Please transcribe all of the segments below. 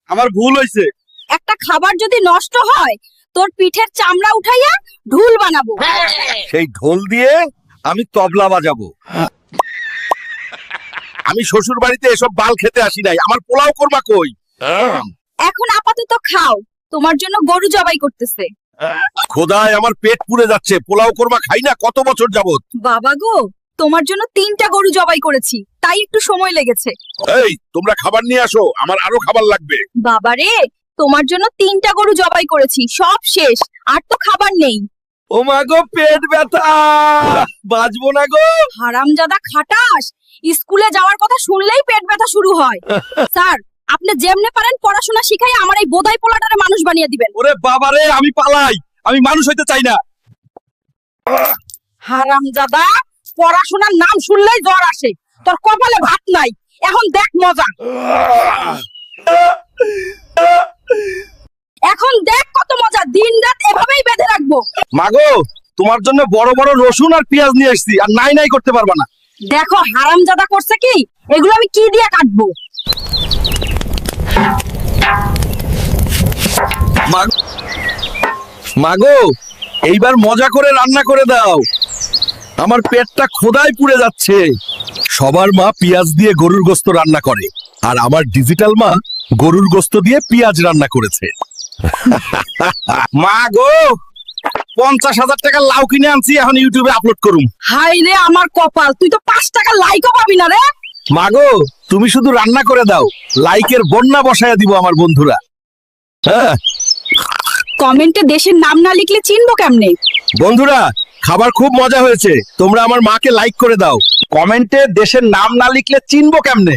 আমার ভুল হয়েছে। একটা খাবার যদি নষ্ট হয় তোর পিঠের চামড়া উঠাইয়া ঢুল বানাবো। সেই ঢোল দিয়ে আমি তবলা বাজাবো। আমি শ্বশুর বাড়িতে এসব বাল খেতে আসি নাই। আমার পোলাও করবা কই? এখন আপাতত খাও, তোমার জন্য গরু জবাই করতেছে। খোদায় আমার পেট পুড়ে যাচ্ছে। পোলাও করবা খাই না কত বছর যাবত। বাবা গো, তোমার জন্য 3টা গরু জবাই করেছি, তাই একটু সময় লেগেছে। এই তোমরা খাবার নিয়ে আসো, আমার আরো খাবার লাগবে। বাবারে, তোমার জন্য 3টা গরু জবাই করেছি, সব শেষ, আর তো খাবার নেই। ও মা গো, পেট ব্যথা, বাঁচবো না গো। হারামজাদা খাটাস, স্কুলে যাওয়ার কথা শুনলেই পেট ব্যথা শুরু হয়। স্যার, আপনি যেমনে পারেন পড়াশোনা শিখাই আমার এই বোধাই পোলাটারে মানুষ বানিয়ে দিবেন। ওরে বাবারে, আমি পালাই, আমি মানুষ হইতে চাই না। হারামজাদা, পড়াশোনার নাম শুনলেই জ্বর আসে, তোর কপালে ভাত নাই। এখন দেখ মজা, এখন দেখ কত মজা। দিন রাত এভাবেই বেঁধে রাখবো। মাগো, তোমার জন্য বড় বড় রসুন আর পেঁয়াজ নিয়ে এসেছি, আর নাই নাই করতে পারবা না। দেখো হারামজাদা করছে কি, এগুলো আমি কি দিয়ে কাটবো? মাগো, এইবার মজা করে রান্না করে দাও, আমার পেটটা খোদায় পুড়ে যাচ্ছে। সবার মা পেঁয়াজ দিয়ে গরুর গোস্ত রান্না করে, আর আমার ডিজিটাল মা গরুর গোস্ত দিয়ে পেঁয়াজ রান্না করেছে। মা গো, 50,000 টাকা লাউ কিনে আনছি, এখন ইউটিউবে আপলোড করুম। হাই রে আমার কপাল, তুই তো 5 টাকা লাইকও পাবি না রে। মাগো, তুমি শুধু রান্না করে দাও, লাইকের বন্যা বসায়া দিব আমার বন্ধুরা। হ্যাঁ, কমেন্টে দেশের নাম না লিখলে চিনবো কেমনে? বন্ধুরা, খাবার খুব মজা হয়েছে, তোমরা আমার মাকে লাইক করে দাও। কমেন্টে দেশের নাম না লিখলে চিনবো কেমনে?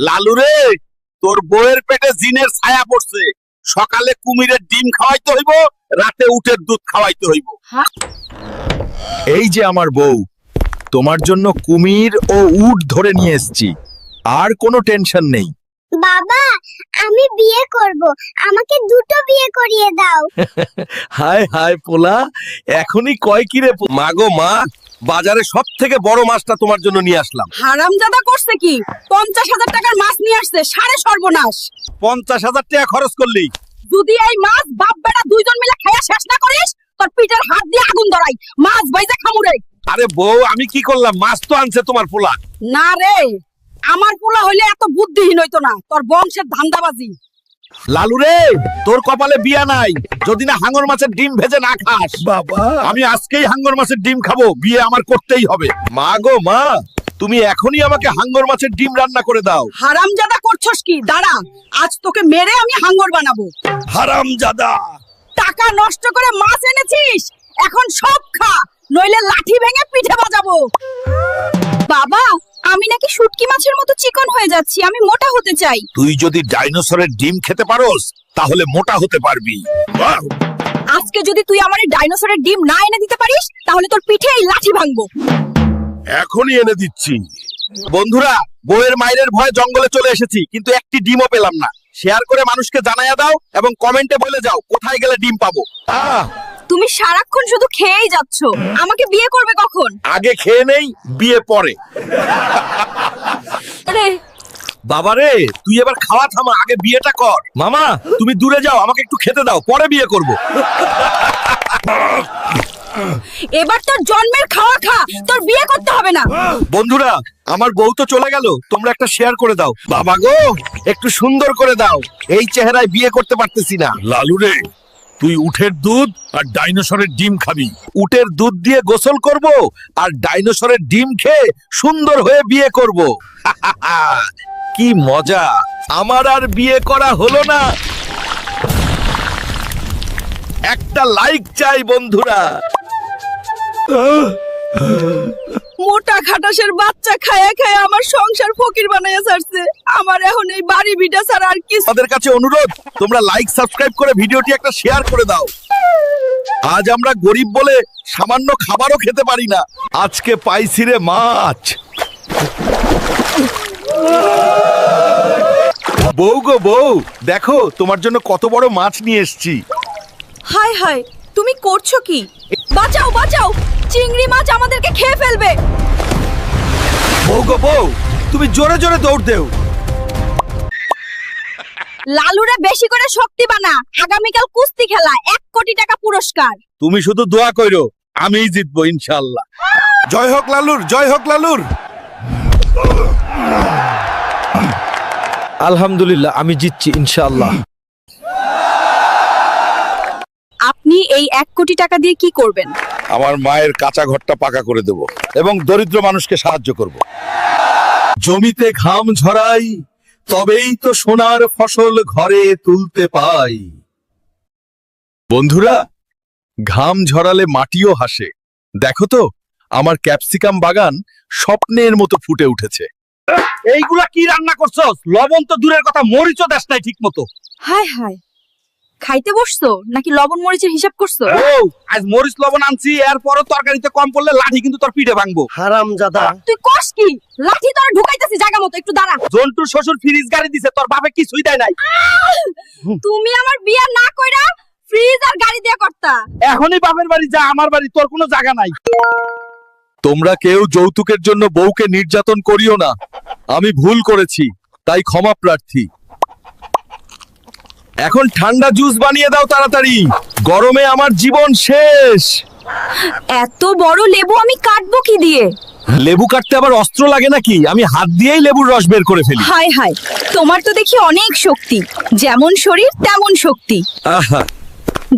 লালু রে, তোর বউয়ের পেটে জিনের ছায়া পড়ছে। সকালে কুমিরের ডিম খাওয়াইতে হইব, রাতে উটের দুধ খাওয়াইতে হইব। হ্যাঁ? এই যে আমার বউ, তোমার জন্য কুমির ও উট ধরে নিয়ে এসেছি, আর কোনো টেনশন নেই। বাবা, আমি বিয়ে করব, আমাকে 2টো বিয়ে করিয়ে দাও। হায় হায় পোলা, এখনই কয় কি রে? মাগো মা, বাজারে সব থেকে বড় মাছটা তোমার জন্য নিয়ে আসলাম। হারামজাদা করছে কি, 50,000 টাকার মাছ নিয়ে আসছে, সাড়ে সর্বনাশ। 50,000 টাকা খরচ করলি? যদি এই মাছ বাপ বেটা 2জন মিলে খাইয়া শেষ না করিস, তোর পিঠের হাত দিয়ে আগুন ধরাই, মাছ বাইজে খামুরে। আরে বউ, আমি কি করলাম? মাছ তো আনছে তোমার পোলা। না রে, আমার পোলা হইলে এত বুদ্ধিহীন হইতো না, তোর বংশের ধান্দাবাজি। লালু রে, তোর কপালে বিয়া নাই, যদি না হাঙ্গর মাছের ডিম ভেজে না খাস। বাবা, আমি আজকেই হাঙ্গর মাছের ডিম খাবো, বিয়ে আমার করতেই হবে। মা গো মা, তুমি এখনই আমাকে হাঙ্গর মাছের ডিম রান্না করে দাও। হারামজাদা করছস কি? দাঁড়া, আজ তোকে মেরে আমি হাঙ্গর বানাবো। হারামজাদা! টাকা নষ্ট করে মাছ এনেছিস, এখন সব খা, নইলে লাঠি ভেঙে পিঠে বাজাবো। বাবা, আমি নাকি শুটকি মাছের মতো চিকন হয়ে যাচ্ছি, আমি মোটা হতে চাই। তুই যদি ডাইনোসরের ডিম খেতে পারোস, তাহলে মোটা হতে পারবি। বাহ! আজকে যদি তুই আমার এই ডাইনোসরের ডিম না এনে দিতে পারিস, তাহলে তোর পিঠে এই লাঠি ভাঙবো। এখনই এনে দিচ্ছি। বন্ধুরা, বউয়ের মায়ের ভয়ে জঙ্গলে চলে এসেছি, কিন্তু একটি ডিমও পেলাম না। শেয়ার করে মানুষকে জানাইয়া দাও এবং কমেন্টে বলে যাও কোথায় গেলে ডিম পাবো। তুমি সারাক্ষণ শুধু খেয়েই যাচ্ছ, আমাকে বিয়ে করবে কখন? আগে খেয়ে নেই, বিয়ে পরে। আরে বাবারে, তুই এবার খাওয়া থামা, আগে বিয়েটা কর। মামা, তুমি দূরে যাও, আমাকে একটু খেতে দাও, পরে বিয়ে করব। এবার তোর জন্মের খাওয়া খা, তোর বিয়ে করতে হবে না। বন্ধুরা, আমার বউ তো চলে গেল, তোমরা একটা শেয়ার করে দাও। বাবা গো, একটু সুন্দর করে দাও, এই চেহারায় বিয়ে করতে পারতেছি না। লালু রে, তুই উটের দুধ আর ডাইনোসরের ডিম খাবি। উটের দুধ দিয়ে গোসল করব, আর ডাইনোসরের ডিম খেয়ে সুন্দর হয়ে বিয়ে করব। কি মজা! আমার আর বিয়ে করা হলো না। একটা লাইক চাই বন্ধুরা। মোটা খাটাসের বাচ্চা খায়া খায়া আমার সংসার ফকির বানাইয়া ছাড়ছে, আমার এখন এই বাড়ি ভিটা ছাড়া আর কিছু। আমাদের কাছে অনুরোধ, তোমরা লাইক সাবস্ক্রাইব করে ভিডিওটি একটা শেয়ার করে দাও। আজ আমরা গরিব বলে সামান্য খাবারও খেতে পারি না, আজকে পাইছি রে মাছ। বউ গো বউ, দেখো তোমার জন্য কত বড় মাছ নিয়ে এসেছি। হায় হায়, তুমি করছো কি? বাঁচাও বাঁচাও, চিংড়ি মাছ আমাদেরকে খেয়ে ফেলবে। বউ গো বউ, তুমি জোরে জোরে দৌড় দেও। লালুরে বেশি করে শক্তি বানা, আগামীকাল কুস্তি খেলা, 1 কোটি টাকা পুরস্কার। তুমি শুধু দোয়া কইরো, আমিই জিতবো ইনশাআল্লাহ। জয় হোক লালুর, জয় হোক লালুর। আলহামদুলিল্লাহ, আমি জিতছি ইনশাআল্লাহ। আপনি এই 1 কোটি টাকা দিয়ে কি করবেন? আমার মায়ের কাঁচা ঘরটা পাকা করে দেব এবং দরিদ্র মানুষকে সাহায্য করব। জমিতে ঘাম ঝরাই, তবেই তো সোনার ফসল ঘরে তুলতে পাই। বন্ধুরা, ঘাম ঝরালে মাটিও হাসে। দেখো তো, আমার ক্যাপসিকাম বাগান স্বপ্নের মতো ফুটে উঠেছে। এইগুলা কি রান্না করছস? লবণ তো দূরের কথা, মরিচও দেশ নাই ঠিক মতো। হায় হায়, খাইতে বসছো নাকি লবণ মরিচের হিসাব করছো? আজ মরিচ লবণ আনছি, এরপরও তরকারিতে কম পড়লে লাঠি কিন্তু তোর পিঠে ভাঙবো। হারামজাদা। তুই কস কি? লাঠি তোরা ঢুকাইতেছি জায়গা মতো, একটু দাঁড়া। জন্টুর শ্বশুর ফ্রিজ গাড়ি দিছে, তোর বাপে কিছুই দেয় নাই। তুমি আমার বিয়া না কইরা ফ্রিজ আর গাড়ি দিয়ে করতা। এখনই বাপের বাড়ি যা, আমার বাড়ি তোর কোনো জায়গা নাই। তোমরা কেউ যৌতুকের জন্য বউকে নির্যাতন করিও না। আমি ভুল করেছি, তাই ক্ষমা প্রার্থী। এখন ঠান্ডা জুস বানিয়ে দাও তাড়াতাড়ি, গরমে আমার জীবন শেষ। এত বড় লেবু আমি কাটবো কি দিয়ে? লেবু কাটতে আবার অস্ত্র লাগে নাকি? আমি হাত দিয়েই লেবুর রস বের করে ফেলি। হায় হায়, তোমার তো দেখি অনেক শক্তি, যেমন শরীর তেমন শক্তি। আহা,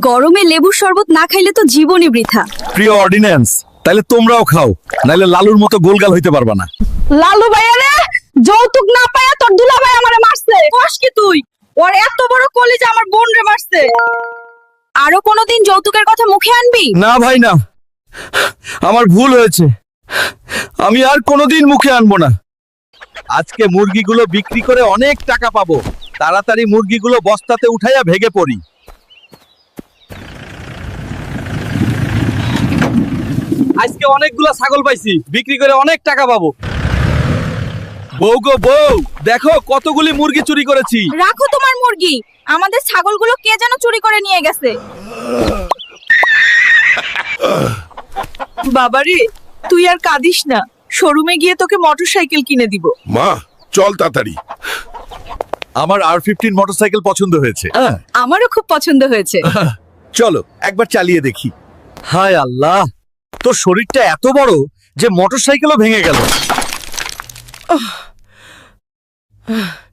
গরমে লেবুর শরবত না খাইলে তো জীবনই বৃথা। প্রিয় অর্ডিন্যান্স, তাহলে তোমরাও খাও, নাইলে লালুর মতো গোলগাল হইতে পারবা না। লালু ভাইয়া রে, যৌতুক না পায়া তোর দুলাভাই আমারে মারছে। কস কি তুই? ওর এত বড় কলিজা আমার বোন রে মারছে। আরো কোনোদিন যৌতুকের কথা মুখে আনবি? না ভাই না, আমার ভুল হয়েছে, আমি আর কোনোদিন মুখে আনবো না। আজকে মুরগিগুলো বিক্রি করে অনেক টাকা পাবো। তাড়াতাড়ি মুরগিগুলো বস্তাতে উঠাইয়া ভেগে পড়ি। আজকে অনেকগুলো ছাগল পাইছি, বিক্রি করে অনেক টাকা পাবো। বউ গো বউ, দেখো কতগুলি মুরগি চুরি করেছি। রাখো তোমার মুরগি, আমাদের ছাগলগুলো কে যেন চুরি করে নিয়ে গেছে। বাবারে, তুই আর কাঁদিস না, শোরুমে গিয়ে তোকে মোটরসাইকেল কিনে দিব। মা, চল তাড়াতাড়ি। আমার R15 মোটরসাইকেল পছন্দ হয়েছে। আমারও খুব পছন্দ হয়েছে। চলো একবার চালিয়ে দেখি। হায় আল্লাহ, তোর শরীরটা এত বড় যে মোটরসাইকেলও ভেঙে গেল।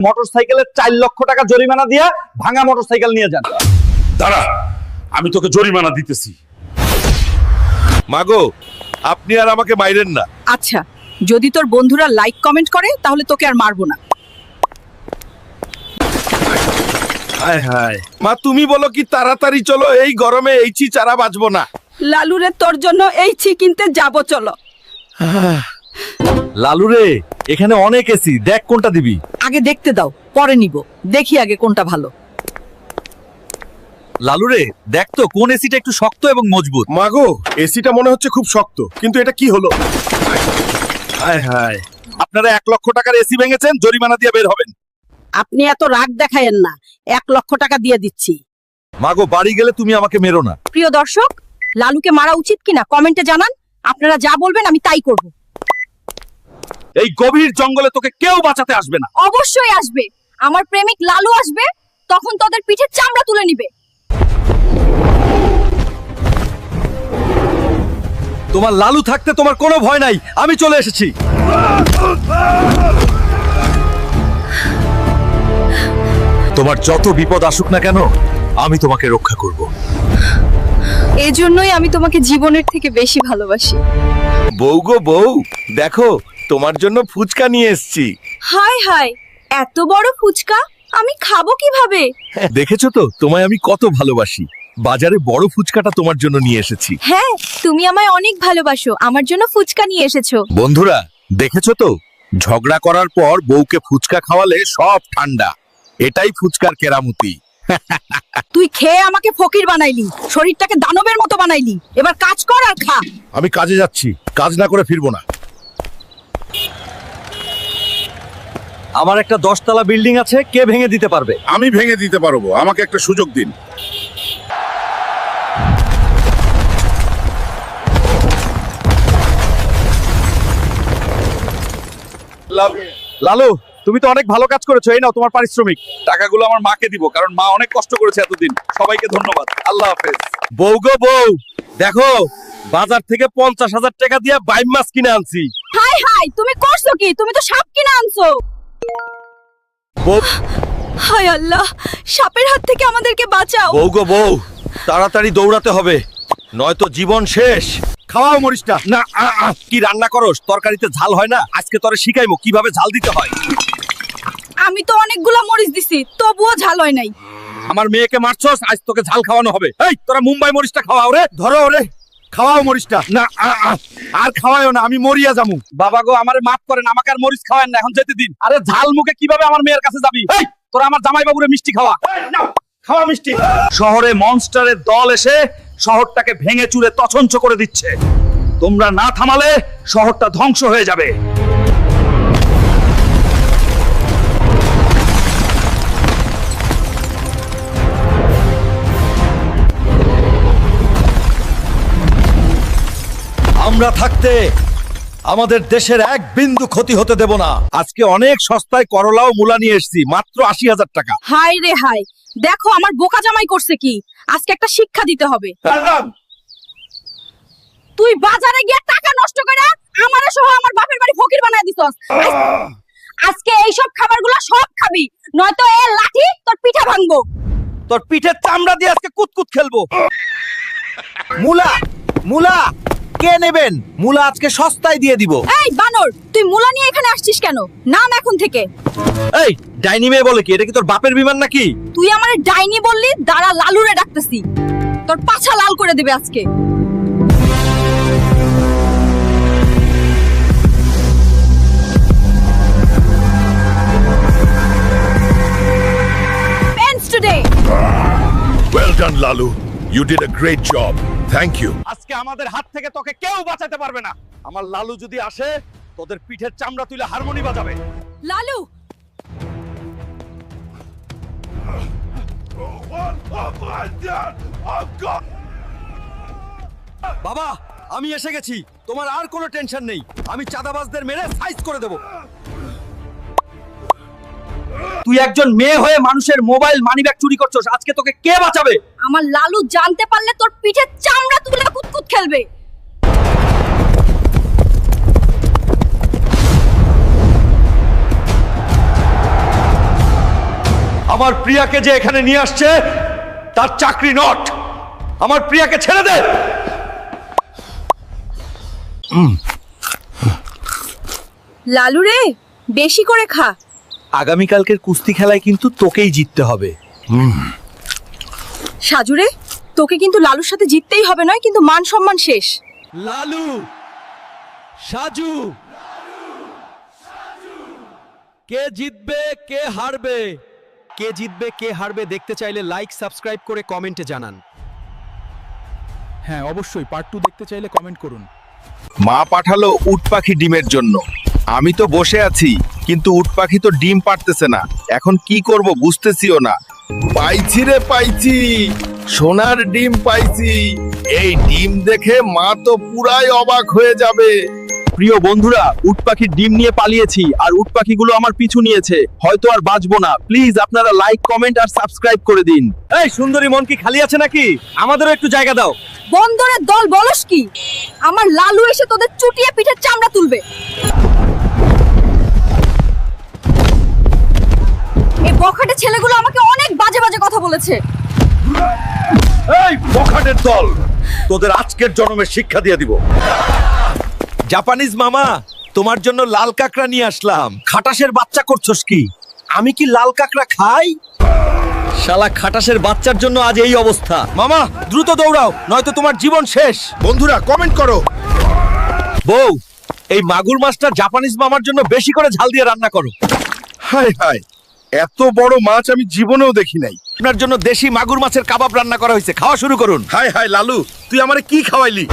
মোটরসাইকেলের 4 লক্ষ টাকা জরিমানা দিয়া ভাঙা মোটরসাইকেল নিয়ে যান। দাঁড়া, আমি তোকে জরিমানা দিতেছি। মাগো, আপনি আর আমাকে মাইরেন না। আচ্ছা, যদি তোর বন্ধুরা লাইক কমেন্ট করে তাহলে তোকে আর মারবো না। হায় হায়, মা তুমি বলো কি তাড়াতাড়ি চলো, এই গরমে এই চারা বাঁচবো না। লালুরে, তোর জন্য এই কিনতে যাবো, চলো। লালু রে, এখানে অনেক এসি, দেখ কোনটা দিবি। আগে দেখতে দাও, পরে নিব। দেখি আগে কোনটা ভালো। লালু রে, দেখ তো কোন এসিটা একটু শক্ত এবং মজবুত। মাগো, এসিটা মনে হচ্ছে খুব শক্ত, কিন্তু এটা কি হলো? হায় হায়, আপনারা 1 লক্ষ টাকার এসি ভেঙেছেন, জরিমানা দিয়ে বের হবেন। আপনি এত রাগ দেখায়েন না, 1 লক্ষ টাকা দিয়ে দিচ্ছি। মাগো, বাড়ি গেলে তুমি আমাকে মেরো না। প্রিয় দর্শক, লালুকে মারা উচিত কিনা কমেন্টে জানান। আপনারা যা বলবেন আমি তাই করব। এই গভীর জঙ্গলে তোকে কেউ বাঁচাতে আসবে না। অবশ্যই আসবে, আমার প্রেমিক লালু আসবে, তখন তোদের পিঠের চামড়া তুলে নিবে। তোমার লালু থাকতে তোমার কোনো ভয় নাই, আমি চলে এসেছি। তোমার যত বিপদ আসুক না কেন, আমি তোমাকে রক্ষা করব। এজন্যই আমি তোমাকে জীবনের থেকে বেশি ভালোবাসি। বউ গো বউ, দেখো তোমার জন্য ফুচকা নিয়ে এসেছি। হায় হায়, এত বড় ফুচকা আমি খাবো কিভাবে? দেখেছো তো তোমায় আমি কত ভালোবাসি। বাজারে বড় ফুচকাটা তোমার জন্য নিয়ে এসেছি। হ্যাঁ, তুমি আমায় অনেক ভালোবাসো, আমার জন্য ফুচকা নিয়ে এসেছো। বন্ধুরা, দেখেছো তো, ঝগড়া করার পর বউকে ফুচকা খাওয়ালে সব ঠান্ডা। এটাই ফুচকার কেরামতি। তুই খেয়ে আমাকে ফকির বানাইলি, শরীরটাকে দানবের মতো বানাইলি। এবার কাজ কর আর খা। আমি কাজে যাচ্ছি, কাজ না করে ফিরবো না। আমার একটা 10 তলা বিল্ডিং আছে, কে ভেঙে দিতে পারবে? আমি ভেঙে দিতে পারবো, আমাকে একটা সুযোগ দিন। লালু, তুমি তো অনেক ভালো কাজ করেছো, এই নাও তোমার পারিশ্রমিক। টাকাগুলো আমার মাকে দিব, কারণ মা অনেক কষ্ট করেছে এতদিন। সবাইকে ধন্যবাদ, আল্লাহ হাফেজ। বউ গো বউ, দেখো বাজার থেকে 50,000 টাকা দিয়ে বাইম মাছ কিনে আনছি। হাই হাই, তুমি করছো কি? তুমি তো সাপ কিনে আনছো। বউ হায় আল্লাহ, সাপের হাত থেকে আমাদেরকে বাঁচাও। বউ গো বউ, তাড়াতাড়ি দৌড়াতে হবে, নয়তো জীবন শেষ। খাওয়াও মরিচটা। না কি রান্না করস? তরকারিতে ঝাল হয় না? আজকে তোরে শিখাইমু কিভাবে ঝাল দিতে হয়। আমি তো অনেকগুলো মরিচ দিছি, তবুও ঝাল হয় নাই। আমার মেয়েকে মারছস, আজ তোকে ঝাল খাওয়ানো হবে। এই তোরা মুম্বাই মরিচটা খাওয়াও রে। ধরো ওরে, খাওয়াও মরিচটা। না আর খাওয়ায়ও না, আমি মরিয়া যামু। বাবা গো, আমারে মাফ করেন, আমাকে আর মরিচ খাওয়ান না, এখন যেতে দিন। আরে ঝাল মুখে কিভাবে আমার মেয়ের কাছে যাবি? এই তোরা আমার জামাই বাবুরে মিষ্টি খাওয়া। নাও খাওয়া মিষ্টি। শহরে মনস্টারের দল এসে শহরটাকে ভেঙে চুরে তছনছ করে দিচ্ছে। তোমরা না থামালে শহরটা ধ্বংস হয়ে যাবে। আমরা থাকতে আমাদের দেশের এক বিন্দু ক্ষতি হতে দেব না। আজকে অনেক সস্তায় করলা ও মূলা নিয়ে এসেছি, মাত্র 80,000 টাকা। হাই রে হাই, দেখো আমার বোকা জামাই করছে কি। আজকে একটা শিক্ষা দিতে হবে। তুই বাজারে গিয়ে টাকা নষ্ট করে আমারে সহ আমার বাপের বাড়ি ফকির বানায় দিছস। আজকে এই সব খাবারগুলো সব খাবি, নয়তো এ লাঠি তোর পিঠা ভাঙবো। তোর পিঠের চামড়া দিয়ে আজকে কুতকুত খেলবো। মূলা মূলা কে নেবেন? মূলা আজকে সস্তায় দিয়ে দিব। এই বানর, তুই মুলা নিয়ে এখানে আসছিস কেন? নাম এখন থেকে। এই ডাইনি মেয়ে বলে কি? এটা কি তোর বাপের বিমান নাকি? তুই আমারে ডাইনি বললি, দাঁড়া লালুরে ডাকতেছি। তোর পাছা লাল করে দেবে আজকে। Pens today. Well done, Lalu. You did a great job. Thank you. আজকে আমাদের হাত থেকে তোকে কেউ বাঁচাতে পারবে না। আমার লালু যদি আসে, তোদের পিঠের চামড়া তুলে হারমোনি বাজাবে। লালু, বাবা আমি এসে গেছি, তোমার আর কোনো টেনশন নেই। আমি চাঁদাবাজদের মেরে সাইজ করে দেব। তুই একজন মেয়ে হয়ে মানুষের মোবাইল মানিব্যাগ চুরি করছস, আজকে তোকে কে বাঁচাবে? আমার লালু জানতে পারলে তোর পিঠের চামড়া তুলে কুতকুত খেলবে। আমার প্রিয়াকে যে এখানে নিয়ে আসছে তার চাকরি নট। আমার প্রিয়াকে ছেড়ে দে। লালু রে, বেশি করে খা। আগামীকালকের কুস্তি খেলায় কিন্তু তোকেই জিততে হবে। সাজু রে, তোকে কিন্তু লালুর সাথে জিততেই হবে, নয় কিন্তু মান সম্মান শেষ। লালু, সাজু, কে জিতবে কে হারবে? কে জিতবে কে হারবে দেখতে চাইলে লাইক সাবস্ক্রাইব করে কমেন্টে জানান। হ্যাঁ অবশ্যই, পার্ট 2 দেখতে চাইলে কমেন্ট করুন। মা পাঠালো উট পাখি ডিমের জন্য। আমি তো বসে আছি, কিন্তু উট পাখি তো ডিম পারতেছে না। এখন কি করব বুঝতেছিও না। পাইছি রে পাইছি, সোনার ডিম পাইছি। এই ডিম দেখে মা তো পুরাই অবাক হয়ে যাবে। প্রিয় বন্ধুরা, উট পাখির ডিম নিয়ে পালিয়েছি আর উট পাখিগুলো আমার পিছু নিয়েছে। হয়তো আর বাঁচবো না। প্লিজ আপনারা লাইক কমেন্ট আর সাবস্ক্রাইব করে দিন। এই সুন্দরী মন কি খালি আছে নাকি? আমাদেরও একটু জায়গা দাও। বন্দরের দল বলস কি? আমার লালু এসে তোদের চুটিয়ে পিঠের চামড়া তুলবে। এই বখাটে ছেলেগুলো আমাকে অনেক বাজে বাজে কথা বলেছে। এই বখাটের দল, তোদের আজকের জন্মের শিক্ষা দিয়ে দিব। জাপানিজ মামা, তোমার জন্য লাল কাঁকড়া নিয়ে আসলাম। খাটাসের বাচ্চা করছস কি? আমি কি লাল কাঁকড়া খাই? শালা খাটাসের বাচ্চার জন্য আজ এই অবস্থা। মামা দ্রুত দৌড়াও, নয়তো তোমার জীবন শেষ। বন্ধুরা কমেন্ট করো। বউ, এই মাগুর মাছটা জাপানিজ মামার জন্য বেশি করে ঝাল দিয়ে রান্না করো। হাই হাই, এত বড় মাছ আমি জীবনেও দেখি নাই। আপনার জন্য দেশি মাগুর মাছের কাবাব রান্না করা হয়েছে, খাওয়া শুরু করুন। হাই হাই লালু, তুই আমারে কি খাওয়াইলি?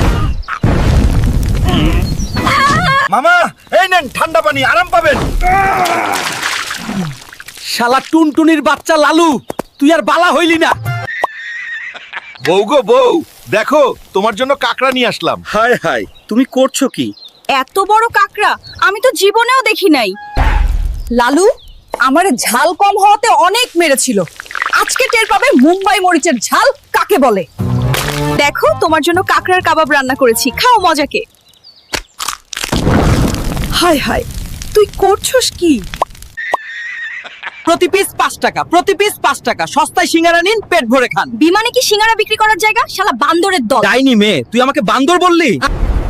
মামা এই নেন ঠান্ডা পানি, আরাম পাবেন। শালা টুনটুনির বাচ্চা লালু, তুই আর বালা হইলি না। বউ গো বউ, দেখো তোমার জন্য কাকড়া নিয়ে আসলাম। হাই হাই, তুমি করছো কি? এত বড় কাকড়া আমি তো জীবনেও দেখি নাই। লালু, আমারে ঝাল কম হওয়াতে অনেক মেরেছিল। আজকে টের পাবে মুম্বাই মরিচের ঝাল কাকে বলে। দেখো তোমার জন্য কাকড়ার কাবাব রান্না করেছি, খাও মজাকে। হায় হায়, তুই করছস কি? প্রতি পিস 5 টাকা, প্রতি পিস 5 টাকা। সস্তায় সিঙ্গারা নিন, পেট ভরে খান। বিমানে কি সিঙ্গারা বিক্রি করার জায়গা? শালা বান্দরের দল। ডাইনি মেয়ে, তুই আমাকে বান্দর বললি?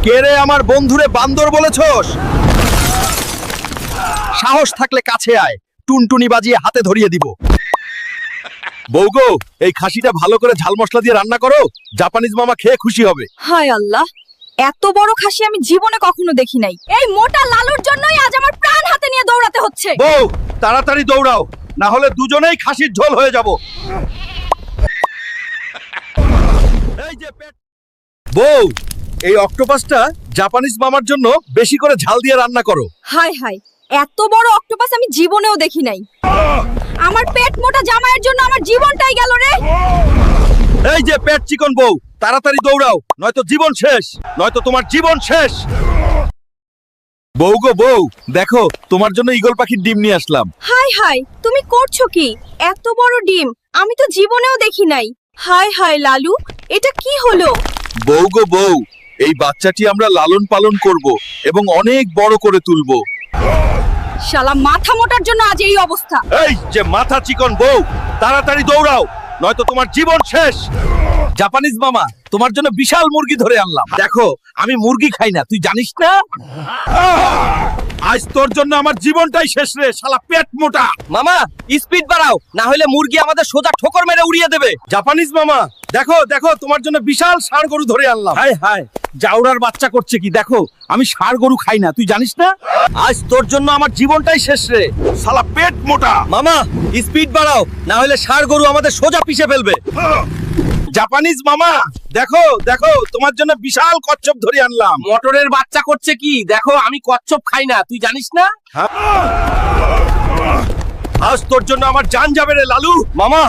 কে রে আমার বন্ধুরে বান্দর বলেছস? সাহস থাকলে কাছে আয়, টুনটুনি বাজিয়ে হাতে ধরিয়ে দিব। বউগো, এই খাসিটা ভালো করে ঝাল মশলা দিয়ে রান্না করো, জাপানিজ মামা খেয়ে খুশি হবে। হায় আল্লাহ, এত বড় খাসি আমি জীবনে কখনো দেখি নাই। এই মোটা লালুর জন্যই আজ আমার প্রাণ হাতে নিয়ে দৌড়াতে হচ্ছে। বউ তাড়াতাড়ি দৌড়াও, না হলে দুজনেই খাসির ঝোল হয়ে যাব। এই যে বউ, এই অক্টোপাসটা জাপানিজ মামার জন্য বেশি করে ঝাল দিয়ে রান্না করো। হায় হায়, এত বড় অক্টোপাস আমি জীবনেও দেখি নাই। আমার পেট মোটা জামাইয়ের জন্য আমার জীবনটাই গেল রে। এই যে পেট চিকন বউ, তাড়াতাড়ি দৌড়াও, নয়তো জীবন শেষ, নয়তো তোমার জীবন শেষ। বউ গো বউ, দেখো তোমার জন্য ঈগল পাখির ডিম নিয়ে আসলাম। হায় হায়, তুমি করছো কি? এত বড় ডিম আমি তো জীবনেও দেখি নাই। হায় হায় লালু, এটা কি হলো? বউ গো বউ, এই বাচ্চাটি আমরা লালন পালন করব এবং অনেক বড় করে তুলবো। শালা মাথা মোটার জন্য আজ এই অবস্থা। এই যে মাথা চিকন বউ, তাড়াতাড়ি দৌড়াও, নয়তো তোমার জীবন শেষ। জাপানিজ মামা, তোমার জন্য বিশাল মুরগি ধরে আনলাম। দেখো, আমি মুরগি খাই না, তুই জানিস না? আজ তোর জন্য আমার জীবনটাই শেষ রে, শালা পেট মোটা। মামা, স্পিড বাড়াও, না হলে মুরগি আমাদের সোজা ঠোকর মেরে উড়িয়ে দেবে। জাপানিজ মামা, দেখো দেখো, তোমার জন্য বিশাল ষাঁড় গরু ধরে আনলাম। হায় হায়, জাউরার বাচ্চা করছে কি? দেখো, আমি ষাঁড় গরু খাই না, তুই জানিস না? আজ তোর জন্য আমার জীবনটাই শেষ রে। শালা পেট মোটা। মামা, স্পিড বাড়াও, না হলে ষাঁড় গরু আমাদের সোজা পিষে ফেলবে। জাপানিজ মামা, দেখো দেখো, তোমার জন্য বিশাল কচ্ছপ ধরে আনলাম। মটরের বাচ্চা করছে কি? দেখো, আমি কচ্ছপ খাই না, তুই জানিস না? আজ তোর জন্য আমার জান যাবে রে লালু। মামা,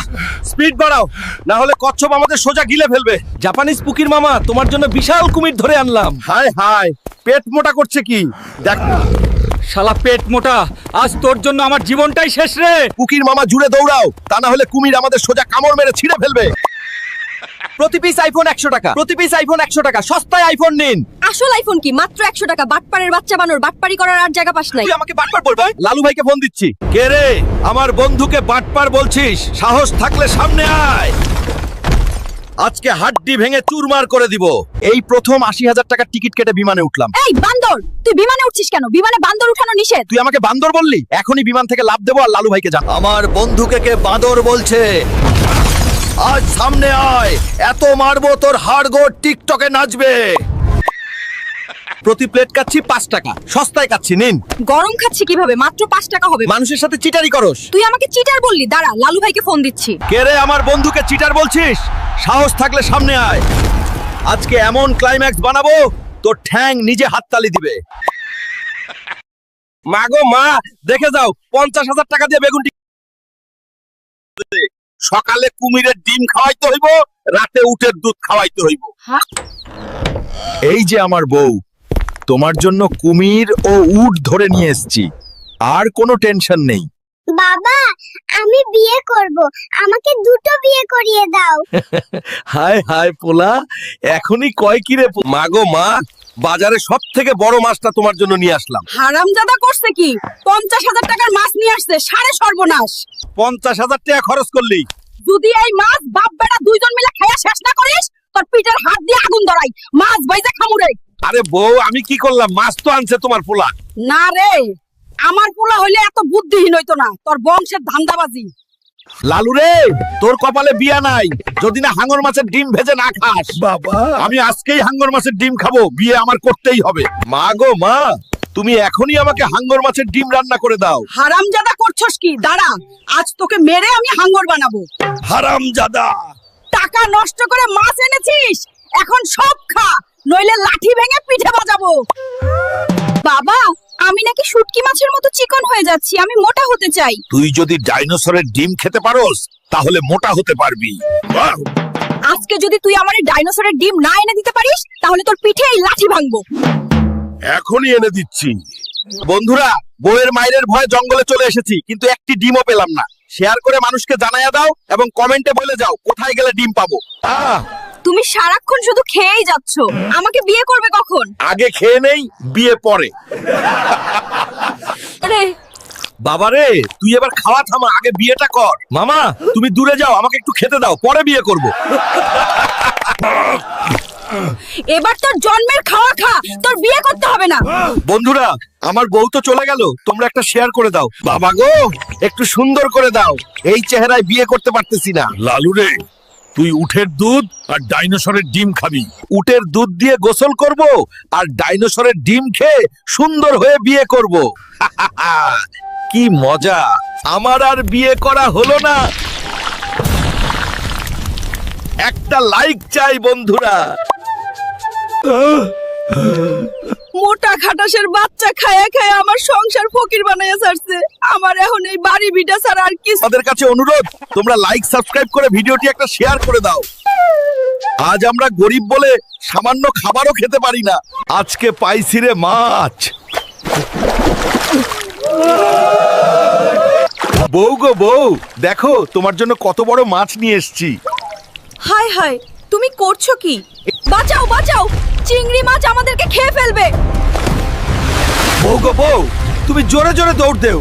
স্পিড বাড়াও, না হলে কচ্ছপ আমাদের সোজা গিলে ফেলবে। জাপানিজ পুকির মামা, তোমার জন্য বিশাল কুমির ধরে আনলাম। হায় হায়, পেট মোটা করছে কি? দেখ, শালা পেট মোটা, আজ তোর জন্য আমার জীবনটাই শেষ রে। কুকির মামা জুড়ে দৌড়াও, তা না হলে কুমির আমাদের সোজা কামড় মেরে ছিঁড়ে ফেলবে। প্রতি পিস আইফোন 100 টাকা, প্রতি পিস আইফোন 100 টাকা। সস্তায় আইফোন নিন। আসল আইফোন কি মাত্র 100 টাকা? বাটপাড়ের বাচ্চা বানর, বাটপাড়ি করার আর জায়গা পাস নাই। তুই আমাকে বাটপার বলবি? লালু ভাইকে ফোন দিচ্ছি। কে রে? আমার বন্ধুকে বাটপার বলছিস? সাহস থাকলে সামনে আয়, আজকে হাড্ডি ভেঙে চুরমার করে দিব। এই প্রথম 80,000 টাকার টিকিট কেটে বিমানে উঠলাম। এই বান্দর, তুই বিমানে উঠছিস কেন? বিমানে বান্দর উঠানো নিষেধ। তুই আমাকে বান্দর বললি? এখনই বিমান থেকে লাফ দেবো আর লালু ভাইকে জান। আমার বন্ধুকে কে বাঁদর বলছে? আজ সামনে আয়, এত মারবো তোর হাড়গোড় টিকটকে নাচবে। প্রতি প্লেট খাচ্ছি 5 টাকা, সস্তায় খাচ্ছি, নিন। গরম খাচ্ছি কিভাবে? মাত্র 5 টাকা হবে। মানুষের সাথে চিটারি করস? তুই আমাকে চিটার বললি? দাঁড়া, লালু ভাইকে ফোন দিচ্ছি। কে রে? আমার বন্ধুকে চিটার বলছিস? সাহস থাকলে সামনে আয়, আজকে এমন ক্লাইম্যাক্স বানাবো তোর ঠ্যাং নিজে হাততালি দিবে। মা গো মা, দেখে যাও, 50,000 টাকা দিয়ে বেগুন সকালে কুমিরের ডিম খাওয়াইতে হইব, রাতে উটের দুধ খাওয়াইতে হইব। হ্যাঁ? এই যে আমার বউ, তোমার জন্য কুমির ও উট ধরে নিয়ে এসেছি, আর কোনো টেনশন নেই। বাবা, আমি বিয়ে করব, আমাকে দুটো বিয়ে করিয়ে দাও। হায় হায় পোলা, এখনই কয় কি রে? মা গো মা, বাজারে সব থেকে বড় মাছটা তোমার জন্য নিয়ে আসলাম। হারামজাদা করছে কি? 50,000 টাকার মাছ নিয়ে আসছে, সাড়ে সর্বনাশ। 50,000 টাকা খরচ করলি? যদি এই মাছ বাপ বেটা দুইজন মিলে খাইয়া শেষ না করিস, তোর পিঠের হাত দিয়ে আগুন ধরাই, মাছ বাইজা খামুরে। আরে বউ, আমি কি করলাম? মাছ তো আনছে তোমার পোলা। না রে, আমার পোলা হইলে এত বুদ্ধিহীন হইতো না। তোর বংশের ধান্দাবাজি। লালু রে, তোর কপালে বিয়া নাই, যদি না হাঙ্গর মাছের ডিম ভেজে না খাস। বাবা, আমি আজকেই হাঙ্গর মাছের ডিম খাবো, বিয়ে আমার করতেই হবে। মা গো মা, তুমি এখনই আমাকে হাঙ্গর মাছের ডিম রান্না করে দাও। হারামজাদা করছস কি? দাঁড়া, আজ তোকে মেরে আমি হাঙ্গর বানাবো। হারামজাদা! টাকা নষ্ট করে মাছ এনেছিস, এখন সব খা, নইলে লাঠি ভেঙে পিঠে বাজাবো। বাবা, আমি নাকি শুটকি মাছের মতো চিকন হয়ে যাচ্ছি, আমি মোটা হতে চাই। তুই যদি ডাইনোসরের ডিম খেতে পারোস, তাহলে মোটা হতে পারবি। বাহ! আজকে যদি তুই আমার এই ডাইনোসরের ডিম না এনে দিতে পারিস, তাহলে তোর পিঠে এই লাঠি ভাঙবো। এখনই এনে দিচ্ছি। বন্ধুরা, বউয়ের মায়ের ভয়ে জঙ্গলে চলে এসেছি, কিন্তু একটি ডিমও পেলাম না। শেয়ার করে মানুষকে জানাইয়া দাও এবং কমেন্টে বলে যাও কোথায় গেলে ডিম পাবো। তুমি সারাক্ষণ শুধু খেয়েই যাচ্ছ। আমাকে বিয়ে করবে কখন? আগে খেয়ে নেই, বিয়ে পরে। আরে বাবারে, তুই এবার খাওয়া থামা, আগে বিয়েটা কর। মামা, তুমি দূরে যাও, আমাকে একটু খেতে দাও, পরে বিয়ে করব। এবার তোর জন্মের খাওয়া খা, তোর বিয়ে করতে হবে না। বন্ধুরা, আমার বউ তো চলে গেল, তোমরা একটা শেয়ার করে দাও। বাবা গো, একটু সুন্দর করে দাও, এই চেহারায় বিয়ে করতে পারতেছি না। লালু রে, তুই উটের দুধ আর ডাইনোসরের ডিম খাবি। উটের দুধ দিয়ে গোসল করব আর ডাইনোসরের ডিম খেয়ে সুন্দর হয়ে বিয়ে করব। কি মজা! আমার আর বিয়ে করা হলো না। একটা লাইক চাই বন্ধুরা। মোটা খাটাসের বাচ্চা খায়া খায়া আমার সংসার ফকির বানাইয়া ছাড়ছে। আমার এখন এই বাড়ি ভিটা ছাড়া আর কিছু। আমাদের কাছে অনুরোধ, তোমরা লাইক সাবস্ক্রাইব করে ভিডিওটি একটা শেয়ার করে দাও। আজ আমরা গরিব বলে সামান্য খাবারও খেতে পারি না। আজকে পাইছি রে মাছ। বউ গো বউ, দেখো তোমার জন্য কত বড় মাছ নিয়ে এসেছি। হায় হায়, তুমি করছো কি? বাঁচাও বাঁচাও, চিংড়ি মাছ আমাদেরকে খেয়ে ফেলবে। বউ গো বউ, তুমি জোরে জোরে দৌড় দেও।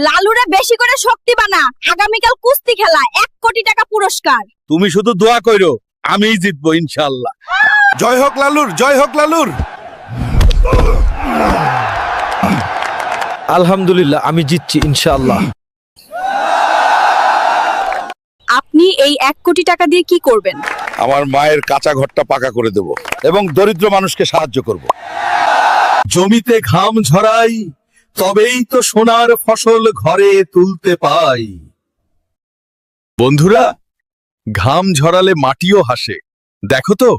লালুরে বেশি করে শক্তি বানা, আগামীকাল কুস্তি খেলা, 1 কোটি টাকা পুরস্কার। তুমি শুধু দোয়া কইরো, আমিই জিতবো ইনশাআল্লাহ। জয় হোক লালুর, জয় হোক লালুর। আলহামদুলিল্লাহ, আমি জিতছি ইনশাআল্লাহ। আপনি এই 1 কোটি টাকা দিয়ে কি করবেন? আমার মায়ের কাঁচা ঘরটা পাকা করে দেব এবং দরিদ্র মানুষকে সাহায্য করব। জমিতে ঘাম ঝরাই, তবেই তো সোনার ফসল ঘরে তুলতে পাই। বন্ধুরা, ঘাম ঝরালে মাটিও হাসে। দেখো তো,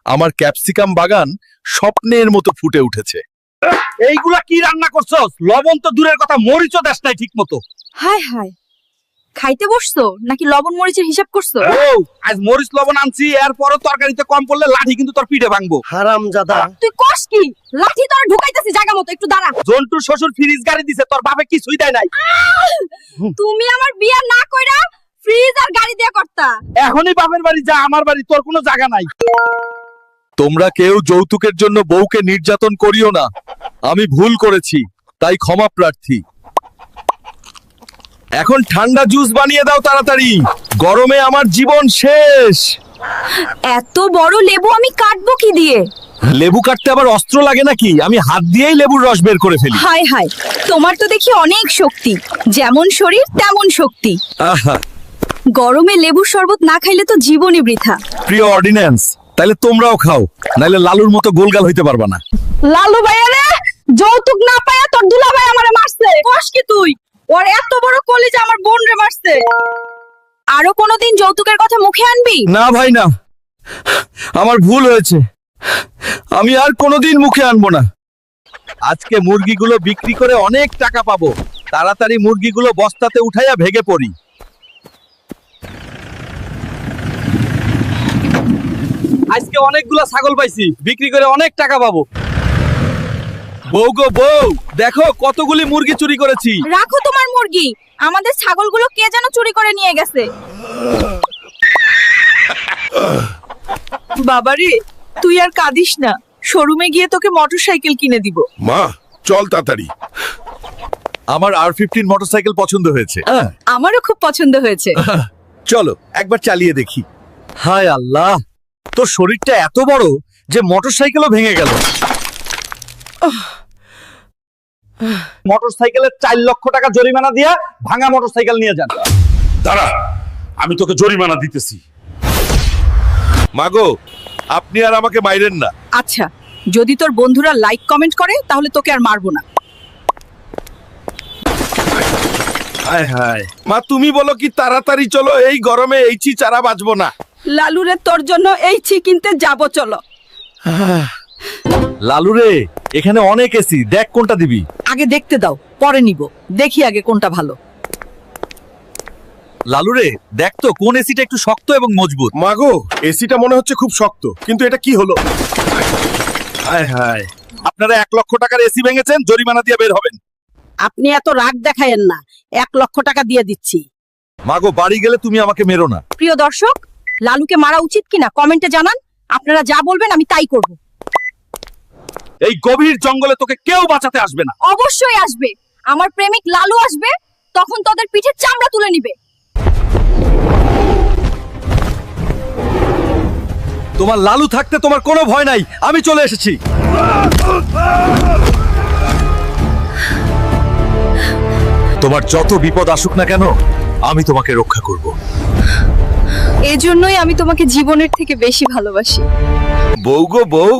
আমার ক্যাপসিকাম বাগান স্বপ্নের মতো ফুটে উঠেছে। এইগুলা কি রান্না করছস? লবণ তো দূরের কথা, মরিচও দেশ নাই ঠিক মতো। হায় হায়, খাইতে বসছো নাকি লবণ মরিচের হিসাব করছো? আজ মরিচ লবণ আনছি, এরপরও তরকারিতে কম পড়লে লাঠি কিন্তু তোর পিঠে ভাঙবো। তুই কস কি? লাঠি তোর ঢুকাইতেছি, জায়গা মতো একটু দাঁড়া। জন্টুর শ্বশুর ফ্রিজ গাড়ি দিছে, তোর বাপে কিছুই দেয় নাই। তুমি আমার বিয়ে না কইরা ফ্রিজ আর গাড়ি দিয়ে করতা। এখনই বাপের বাড়ি যা, আমার বাড়ি তোর কোনো জায়গা নাই। তোমরা কেউ যৌতুকের জন্য বউকে নির্যাতন করিও না। আমি ভুল করেছি, তাই ক্ষমা প্রার্থী। এখন ঠান্ডা জুস বানিয়ে দাও তাড়াতাড়ি, গরমে আমার জীবন শেষ। এত বড় লেবু আমি কাটবো কি দিয়ে? লেবু কাটতে আবার অস্ত্র লাগে নাকি? আমি হাত দিয়েই লেবুর রস বের করে ফেলি। হায় হায়, তোমার তো দেখি অনেক শক্তি। যেমন শরীর তেমন শক্তি। আহা, গরমে লেবুর শরবত না খাইলে তো জীবনই বৃথা। প্রিয় অর্ডিন্যান্স, তাহলে তোমরাও খাও, নাইলে লালুর মতো গোলগাল হইতে পারবা না। লালু ভাইয়া রে, যৌতুক না পায়া তোর দুলাভাই আমারে মারছে। কস কি তুই? ওর এত বড় কলিজা আমার বোন রে মারছে। আরো কোনোদিন যৌতুকের কথা মুখে আনবি? না ভাই না, আমার ভুল হয়েছে, আমি আর কোনোদিন মুখে আনবো না। আজকে মুরগিগুলো বিক্রি করে অনেক টাকা পাবো। তাড়াতাড়ি মুরগিগুলো বস্তাতে উঠাইয়া ভেগে পড়ি। আজকে অনেকগুলো ছাগল পাইছি, বিক্রি করে অনেক টাকা পাবো। বউ গো বউ, দেখো কতগুলি মুরগি চুরি করেছি। রাখো তোমার মুরগি, আমাদের ছাগলগুলো কে যেন চুরি করে নিয়ে গেছে। বাবারে, তুই আর কাঁদিস না, শোরুমে গিয়ে তোকে মোটরসাইকেল কিনে দিব। মা, চল তাড়াতাড়ি। আমার R15 মোটরসাইকেল পছন্দ হয়েছে। আমারও খুব পছন্দ হয়েছে। চলো একবার চালিয়ে দেখি। হায় আল্লাহ, তোর শরীরটা এত বড় যে মোটরসাইকেলও ভেঙে গেল। মোটরসাইকেলের 4 লক্ষ টাকা জরিমানা দিয়া ভাঙা মোটরসাইকেল নিয়ে যান। দাঁড়া, আমি তোকে জরিমানা দিতেছি। মাগো, আপনি আর আমাকে মাইরেন না। আচ্ছা, যদি তোর বন্ধুরা লাইক কমেন্ট করে তাহলে তোকে আর মারবো না। হায় হায়, মা তুমি বলো কি তাড়াতাড়ি চলো, এই গরমে এই চারা বাঁচবো না। লালুরে, তোর জন্য এই ছি কিনতে যাবো, চলো। লালু রে, এখানে অনেক এসি, দেখ কোনটা দিবি। আগে দেখতে দাও, পরে নিব। দেখি আগে কোনটা ভালো। লালু রে, দেখ তো কোন এসিটা একটু শক্ত এবং মজবুত। মাগো, এসিটা মনে হচ্ছে খুব শক্ত, কিন্তু এটা কি হলো? হায় হায়, আপনারা 1 লক্ষ টাকার এসি ভেঙেছেন, জরিমানা দিয়ে বের হবেন। আপনি এত রাগ দেখায়েন না, 1 লক্ষ টাকা দিয়ে দিচ্ছি। মাগো, বাড়ি গেলে তুমি আমাকে মেরো না। প্রিয় দর্শক, লালুকে মারা উচিত কিনা কমেন্টে জানান। আপনারা যা বলবেন আমি তাই করব। এই গভীর জঙ্গলে তোকে কেউ বাঁচাতে আসবে না। অবশ্যই আসবে। আমার প্রেমিক লালু আসবে, তখন তোদের পিঠের চামড়া তুলে নিবে। তোমার লালু থাকতে তোমার কোনো ভয় নাই, আমি চলে এসেছি। তোমার যত বিপদ আসুক না কেন, আমি তোমাকে রক্ষা করব। এজন্যই আমি তোমাকে জীবনের থেকে বেশি ভালোবাসি। বউ গো বউ,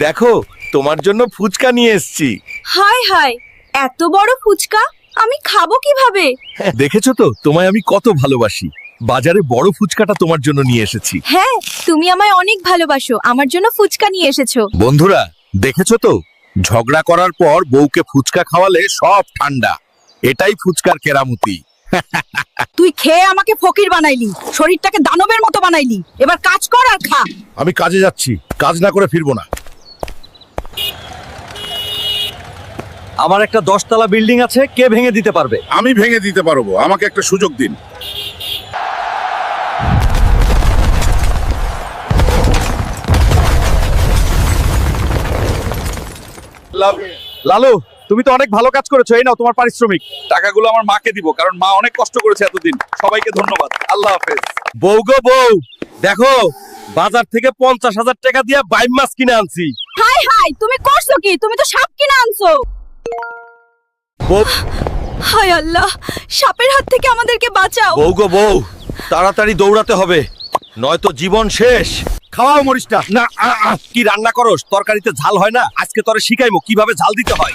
দেখো তোমার জন্য ফুচকা নিয়ে এসেছি। হায় হায়, এত বড় ফুচকা আমি খাবো কিভাবে? দেখেছো তো তোমায় আমি কত ভালোবাসি। বাজারে বড় ফুচকাটা তোমার জন্য নিয়ে এসেছি। হ্যাঁ, তুমি আমায় অনেক ভালোবাসো, আমার জন্য ফুচকা নিয়ে এসেছো। বন্ধুরা, দেখেছো তো ঝগড়া করার পর বউকে ফুচকা খাওয়ালে সব ঠান্ডা। এটাই ফুচকার কেরামতি। তুই খেয়ে আমাকে ফকির বানাইলি, শরীরটাকে দানবের মতো বানাইলি। এবার কাজ কর আর খা। আমি কাজে যাচ্ছি, কাজ না করে ফিরবো না। আমার একটা 10 তলা বিল্ডিং আছে, কে ভেঙে দিতে পারবে? আমি ভেঙে দিতে পারবো, আমাকে একটা সুযোগ দিন। লালু, তুমি তো অনেক ভালো কাজ করেছো। এই নাও তোমার পারিশ্রমিক। টাকাগুলো আমার মাকে দিব, কারণ মা অনেক কষ্ট করেছে এতদিন। সবাইকে ধন্যবাদ। আল্লাহ হাফেজ। বউ গো বউ, দেখো বাজার থেকে 50,000 টাকা দিয়ে বাইম মাছ কিনে আনছি। হায় হায়, তুমি করছো কি? তুমি তো সাপ কিনে আনছো। বউ হায় আল্লাহ, সাপের হাত থেকে আমাদেরকে বাঁচাও। বউ গো বউ, তাড়াতাড়ি দৌড়াতে হবে, নয়তো জীবন শেষ। খাওয়াও মরিচটা। না কি রান্না করস? তরকারিতে ঝাল হয় না? আজকে তোরে শিখাইবো কিভাবে ঝাল দিতে হয়।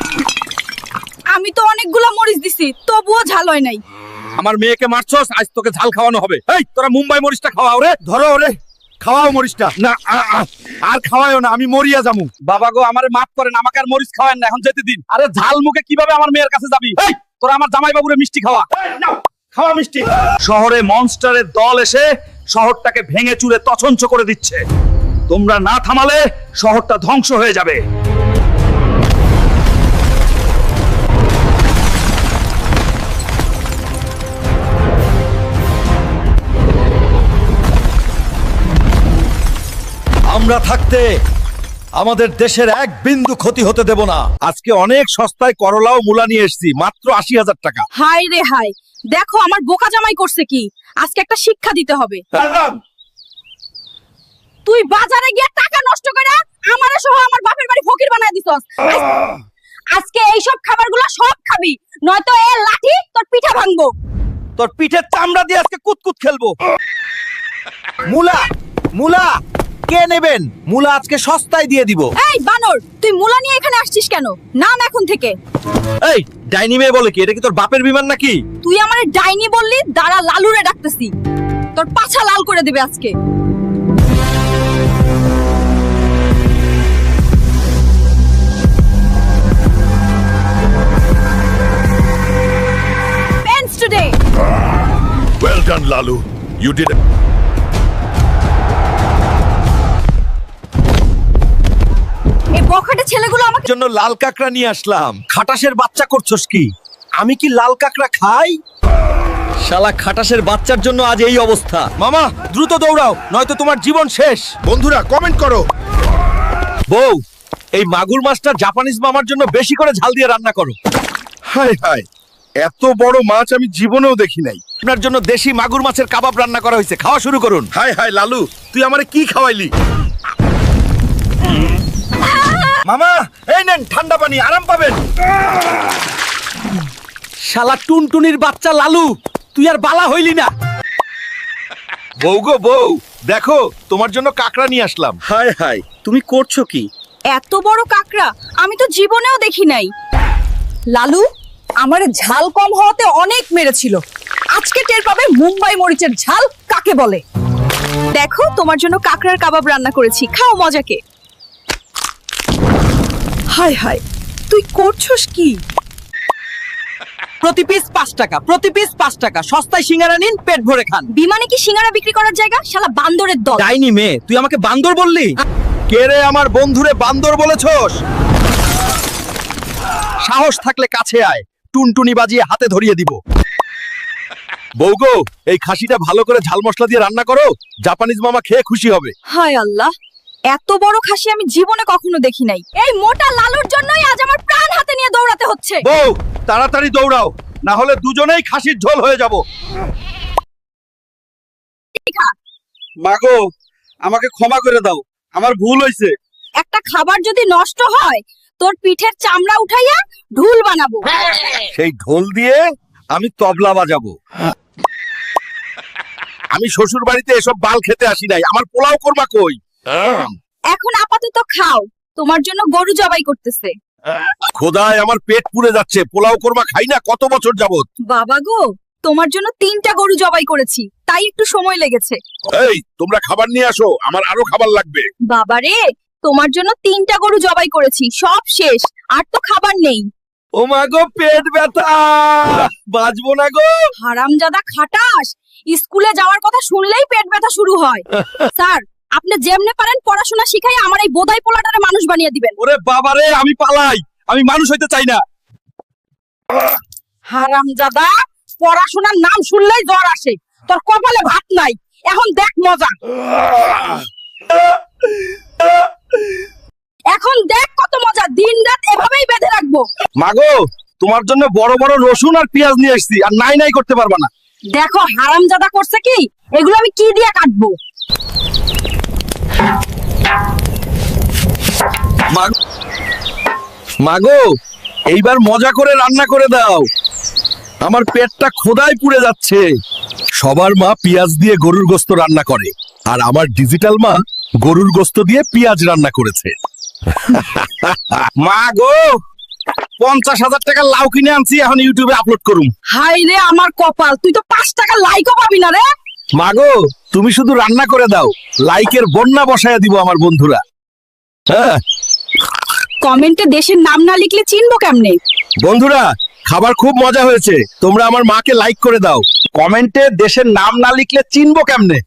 আমি তো অনেকগুলো মরিচ দিছি, তবুও ঝাল হয় নাই। আমার মেয়েকে মারছস, আজ তোকে ঝাল খাওয়ানো হবে। এই তোরা মুম্বাই মরিচটা খাওয়াও রে। ধরো ওরে, খাওয়াও মরিচটা। না আর খাওয়াও না, আমি মরিয়া যামু। বাবা গো, আমারে মাফ করেন, আমাকে আর মরিচ খাওয়ান না, এখন যেতে দিন। আরে ঝাল মুখে কিভাবে আমার মেয়ের কাছে যাবি? এই তোরা আমার জামাই বাবুরে মিষ্টি খাওয়া। নাও, খাওয়া মিষ্টি। শহরে মনস্টারের দল এসে শহরটাকে ভেঙে চুরে তছনছ করে দিচ্ছে। তোমরা না থামালে শহরটা ধ্বংস হয়ে যাবে। আমরা থাকতে আমাদের দেশের এক বিন্দু ক্ষতি হতে দেব না। আজকে অনেক সস্তায় করলা ও মূলা নিয়ে এসেছি, মাত্র 80,000 টাকা। হায় রে হায়, দেখো আমার বোকা জামাই করছে কি। আজকে একটা শিক্ষা দিতে হবে। তুই বাজারে গিয়ে টাকা নষ্ট করে আমারে সহ আমার বাপের বাড়ি ফকির বানায় দিছস। আজকে এইসব খাবারগুলো সব খাবি, নয়তো এ লাঠি তোর পিঠা ভাঙবো। তোর পিঠের চামড়া দিয়ে আজকে কুতকুত খেলবো। মূলা মূলা কে নেবেন? মূলা আজকে সস্তায় দিয়ে দিব। এই বানর, তুই মুলা নিয়ে এখানে আসছিস কেন? নাম এখন থেকে। এই ডাইনি মেয়ে বলে কি? এটা কি তোর বাপের বিমান নাকি? তুই আমারে ডাইনি বললি, দাঁড়া লালুরে ডাকতেছি। তোর পাছা লাল করে দেবে আজকে। Pens today. Well done, Lalu. You did it. এই বখাটে ছেলেগুলো আমাকে জন্য লাল কাকড়া নিয়ে আসলাম। খাটাসের বাচ্চা করছস কি? আমি কি লাল কাকড়া খাই? শালা খাটাসের বাচ্চার জন্য আজ এই অবস্থা। মামা দ্রুত দৌড়াও, নয়তো তোমার জীবন শেষ। বন্ধুরা কমেন্ট করো। বউ, এই মাগুর মাছটা জাপানিজ মামার জন্য বেশি করে ঝাল দিয়ে রান্না করো। হাই হাই, এত বড় মাছ আমি জীবনেও দেখি নাই। আপনার জন্য দেশি মাগুর মাছের কাবাব রান্না করা হয়েছে, খাওয়া শুরু করুন। হাই হাই লালু, তুই আমারে কি খাওয়াইলি? মামা এই নেন ঠান্ডা পানি, আরাম পাবেন। শালা টুনটুনির বাচ্চা লালু, তুই আর বালা হইলি না। বউ গো বউ, দেখো তোমার জন্য কাকড়া নিয়ে আসলাম। হাই হাই, তুমি করছো কি? এত বড় কাকড়া আমি তো জীবনেও দেখি নাই। লালু আমার ঝাল কম হওয়াতে অনেক মেরেছিল। আজকে টের পাবে মুম্বাই মরিচের ঝাল কাকে বলে। দেখো, তোমার জন্য কাকড়ার কাবাব রান্না করেছি, খাও মজাকে। হায় হায়, তুই করছস কি? প্রতি পিস 5 টাকা, প্রতি পিস 5 টাকা। সস্তায় সিঙ্গারা নিন, পেট ভরে খান। বিমানে কি সিঙ্গারা বিক্রি করার জায়গা? শালা বান্দরের দল। ডাইনি মেয়ে, তুই আমাকে বান্দর বললি? কে রে আমার বন্ধুরে বান্দর বলেছস? সাহস থাকলে কাছে আয়, টুনটুনি বাজিয়ে হাতে ধরিয়ে দিব। বউগো, এই খাসিটা ভালো করে ঝাল মশলা দিয়ে রান্না করো, জাপানিজ মামা খেয়ে খুশি হবে। হায় আল্লাহ, এত বড় খাসি আমি জীবনে কখনো দেখি নাই। এই মোটা লালুর জন্যই আজ আমার প্রাণ হাতে নিয়ে দৌড়াতে হচ্ছে। বউ, তাড়াতাড়ি দৌড়াও, না হলে দুজনেই খাসির ঝোল হয়ে যাব। মাগো, আমাকে ক্ষমা করে দাও, আমার ভুল হয়েছে। একটা খাবার যদি নষ্ট হয়, তোর পিঠের চামড়া উঠাইয়া ঢুল বানাবো। সেই ঢোল দিয়ে আমি তবলা বাজাবো। আমি শ্বশুর বাড়িতে এসব বাল খেতে আসি নাই, আমার পোলাও কোরমা কই? এখন আপাতত খাও, তোমার জন্য গরু জবাই করতেছে। খোদায়, আমার পেট পুড়ে যাচ্ছে, পোলাও কোরমা খাই না কত বছর যাবত। বাবা গো, তোমার জন্য 3টা গরু জবাই করেছি, তাই একটু সময় লেগেছে। এই, তোমরা খাবার নিয়ে আসো, আমার আরো খাবার লাগবে। বাবা রে, তোমার জন্য 3টা গরু জবাই করেছি, সব শেষ, আর তো খাবার নেই। ও মা গো, পেট ব্যথা, বাঁচবো না গো। হারামজাদা খাটাস, স্কুলে যাওয়ার কথা শুনলেই পেট ব্যথা শুরু হয়। স্যার, আপনি যেমনে পারেন পড়াশোনা শিখাই আমার এই বোধাই পোলাটারে মানুষ বানিয়ে দিবেন। ওরে বাবারে, আমি পালাই, আমি মানুষ হইতে চাই না। হারামজাদা, পড়াশোনার নাম শুনলেই জ্বর আসে, তোর কপালে ভাত নাই, এখন দেখ মজা। এখন দেখ কত মজা, দিনরাত এভাবেই বেঁধে রাখবো। মাগো, তোমার জন্য বড় বড় রসুন আর পেঁয়াজ নিয়ে এসেছি, আর নাই নাই করতে পারবা না। দেখো হারামজাদা করছে কি, এগুলো আমি কি দিয়ে কাটবো? মাগো, এইবার মজা করে রান্না করে দাও, আমার পেটটা খোদায় পুড়ে যাচ্ছে। সবার মা পেঁয়াজ দিয়ে গরুর গোস্ত রান্না করে, আর আমার ডিজিটাল মা গরুর গোস্ত দিয়ে পেঁয়াজ রান্না করেছে। মা গো, 50,000 টাকা লাউ কিনে আনছি, এখন ইউটিউবে আপলোড করুম। হাই রে আমার কপাল, তুই তো 5 টাকা লাইকও পাবি না রে। মাগো, তুমি শুধু রান্না করে দাও, লাইকের বন্যা বসায়া দিব আমার বন্ধুরা। হ্যাঁ কমেন্টে দেশের নাম না লিখলে চিনবো কেমনে? বন্ধুরা, খাবার খুব মজা হয়েছে, তোমরা আমার মাকে লাইক করে দাও। কমেন্টে দেশের নাম না লিখলে চিনবো কেমনে?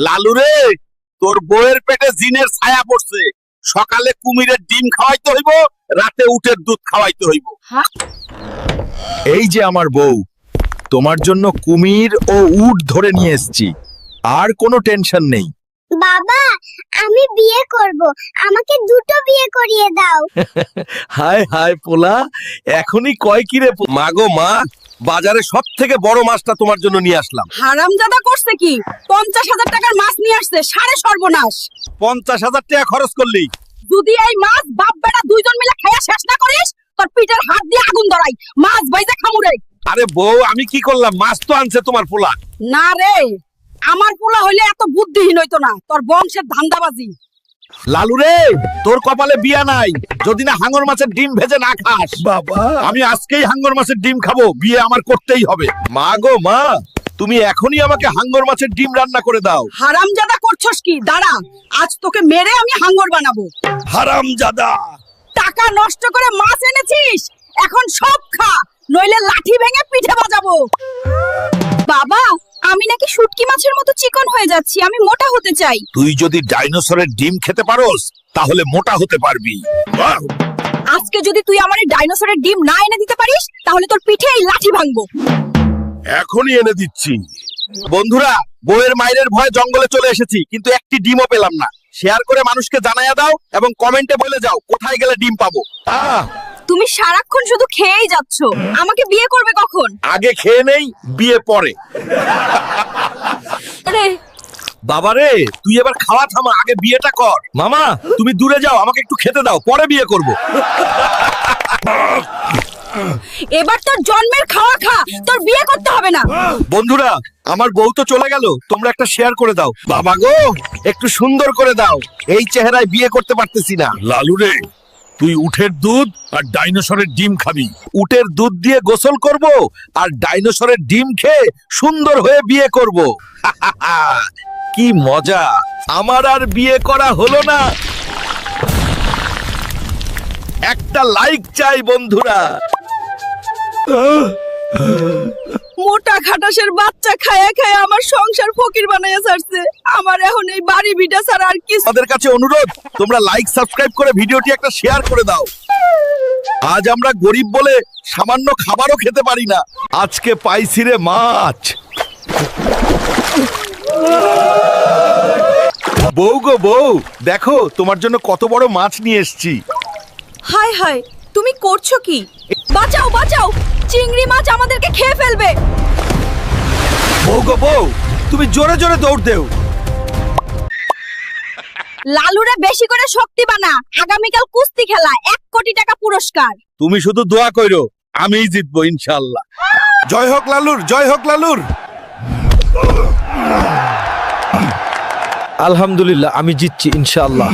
লালু রে, তোর বউয়ের পেটে জিনের ছায়া পড়ছে, সকালে কুমিরের ডিম খাওয়াইতে হইব, রাতে উটের দুধ খাওয়াইতে হইব। হ্যাঁ? এই যে আমার বউ, তোমার জন্য কুমির ও উট ধরে নিয়ে এসেছি, আর কোনো টেনশন নেই। বাবা, আমি বিয়ে করব, আমাকে 2টো বিয়ে করিয়ে দাও। হায় হায় পোলা, এখনই কয় কি রে? মাগো মা, বাজারে সব থেকে বড় মাছটা তোমার জন্য নিয়ে আসলাম। হারামজাদা করছে কি, 50,000 টাকার মাছ নিয়ে আসছে, সাড়ে সর্বনাশ। 50,000 টাকা খরচ করলি, যদি এই মাছ বাপ বেটা দুইজন মিলে খাইয়া শেষ না করিস, তোর পিঠের হাত দিয়ে আগুন ধরাই, মাছ বাইজে খামুরে। আরে বউ, আমি কি করলাম? মাছ তো আনছে তোমার পোলা। না রে, আমার পোলা হইলে এত বুদ্ধিহীন হইতো না, তোর বংশের ধান্দাবাজি। লালু রে, তোর কপালে বিয়া নাই, যদি না হাঙ্গর মাছের ডিম ভেজে না খাস। বাবা, আমি আজকেই হাঙ্গর মাছের ডিম খাবো, বিয়ে আমার করতেই হবে। মা গো মা, তুমি এখনই আমাকে হাঙ্গর মাছের ডিম রান্না করে দাও। হারামজাদা করছস কি? দাঁড়া, আজ তোকে মেরে আমি হাঙ্গর বানাবো। হারামজাদা, টাকা নষ্ট করে মাছ এনেছিস, এখন সব খা, নইলে লাঠি ভেঙে পিঠে বাজাবো। বাবা, আমি নাকি শুটকি মাছের মতো চিকন হয়ে যাচ্ছি, আমি মোটা হতে চাই। তুই যদি ডাইনোসরের ডিম খেতে পারোস, তাহলে মোটা হতে পারবি। আজকে যদি তুই আমার এই ডাইনোসরের ডিম না এনে দিতে পারিস, তাহলে তোর পিঠে এই লাঠি ভাঙবো। এখনই এনে দিচ্ছি। বন্ধুরা, বউয়ের মায়ের ভয়ে জঙ্গলে চলে এসেছি, কিন্তু একটি ডিমও পেলাম না। শেয়ার করে মানুষকে জানাইয়া দাও এবং কমেন্টে বলে যাও কোথায় গেলে ডিম পাবো। তুমি সারাক্ষণ শুধু খেয়েই যাচ্ছ, আমাকে বিয়ে করবে কখন? আগে খেয়ে নেই, বিয়ে পরে। আরে বাবারে, তুই এবার খাওয়া থামা, আগে বিয়েটা কর। মামা, তুমি দূরে যাও, আমাকে একটু খেতে দাও, পরে বিয়ে করব। এবার তোর জন্মের খাওয়া খা, তোর বিয়ে করতে হবে না। বন্ধুরা, আমার বউ তো চলে গেল, তোমরা একটা শেয়ার করে দাও। বাবা গো, একটু সুন্দর করে দাও, এই চেহারায় বিয়ে করতে পারতেছি না। লালু রে, তুই উটের দুধ আর ডাইনোসরের ডিম খাবি। উটের দুধ দিয়ে গোসল করব, আর ডাইনোসরের ডিম খেয়ে সুন্দর হয়ে বিয়ে করব। কি মজা! আমার আর বিয়ে করা হলো না। একটা লাইক চাই বন্ধুরা। মোটা খাটাসের বাচ্চা খায়া খায়া আমার সংসার ফকির বানাইয়া ছাড়ছে, আমার এখন এই বাড়ি ভিটা ছাড়া আর কিছু। আমাদের কাছে অনুরোধ, তোমরা লাইক সাবস্ক্রাইব করে ভিডিওটি একটা শেয়ার করে দাও। আজ আমরা গরিব বলে সামান্য খাবারও খেতে পারি না। আজকে পাইছি রে মাছ। বউ গো বউ, দেখো তোমার জন্য কত বড় মাছ নিয়ে এসেছি। হায় হায়, তুমি করছো কি? বাঁচাও বাঁচাও, চিংড়ি মাছ আমাদেরকে খেয়ে ফেলবে। বউ গো বউ, তুমি জোরে জোরে দৌড় দেও। লালুরে বেশি করে শক্তি বানা, আগামীকাল কুস্তি খেলা, 1 কোটি টাকা পুরস্কার। তুমি শুধু দোয়া কইরো, আমিই জিতবো ইনশাআল্লাহ। জয় হোক লালুর, জয় হোক লালুর। আলহামদুলিল্লাহ, আমি জিতছি ইনশাআল্লাহ।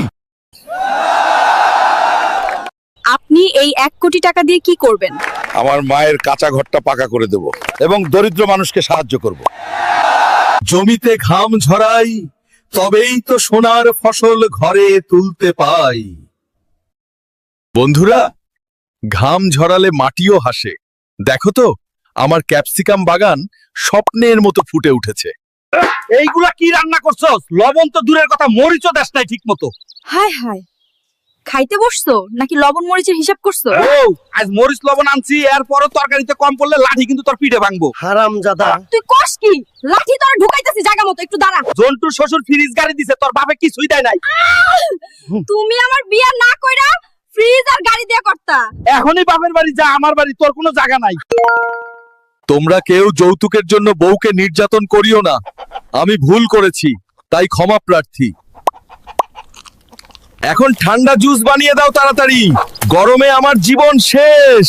আপনি এই 1 কোটি টাকা দিয়ে কি করবেন? আমার মায়ের কাঁচা ঘরটা পাকা করে দেব এবং দরিদ্র মানুষকে সাহায্য করব। জমিতে ঘাম ঝরাই, তবেই তো সোনার ফসল ঘরে তুলতে পাই। বন্ধুরা, ঘাম ঝরালে মাটিও হাসে। দেখো তো, আমার ক্যাপসিকাম বাগান স্বপ্নের মতো ফুটে উঠেছে। এইগুলা কি রান্না করছস? লবণ তো দূরের কথা, মরিচও দেশ নাই ঠিক মতো। হায় হায়, খাইতে বসছো নাকি লবণ মরিচের হিসাব করছো? ও, আজ মরিচ লবণ আনছি, এরপরও তরকারিতে কম পড়লে লাঠি কিন্তু তোর পিঠে ভাঙবো। তুই কস কি? লাঠি তোরা ঢুকাইতেছি, জায়গা মতো একটু দাঁড়া। জন্টুর শ্বশুর ফ্রিজ গাড়ি দিছে, তোর বাপে কিছুই দেয় নাই। তুমি আমার বিয়ে না কইরা ফ্রিজ আর গাড়ি দিয়ে করতা। এখনই বাপের বাড়ি যা, আমার বাড়ি, তোর কোনো জায়গা নাই। তোমরা কেউ যৌতুকের জন্য বউকে নির্যাতন করিও না। আমি ভুল করেছি, তাই ক্ষমা প্রার্থী। এখন ঠান্ডা জুস বানিয়ে দাও তাড়াতাড়ি, গরমে আমার জীবন শেষ।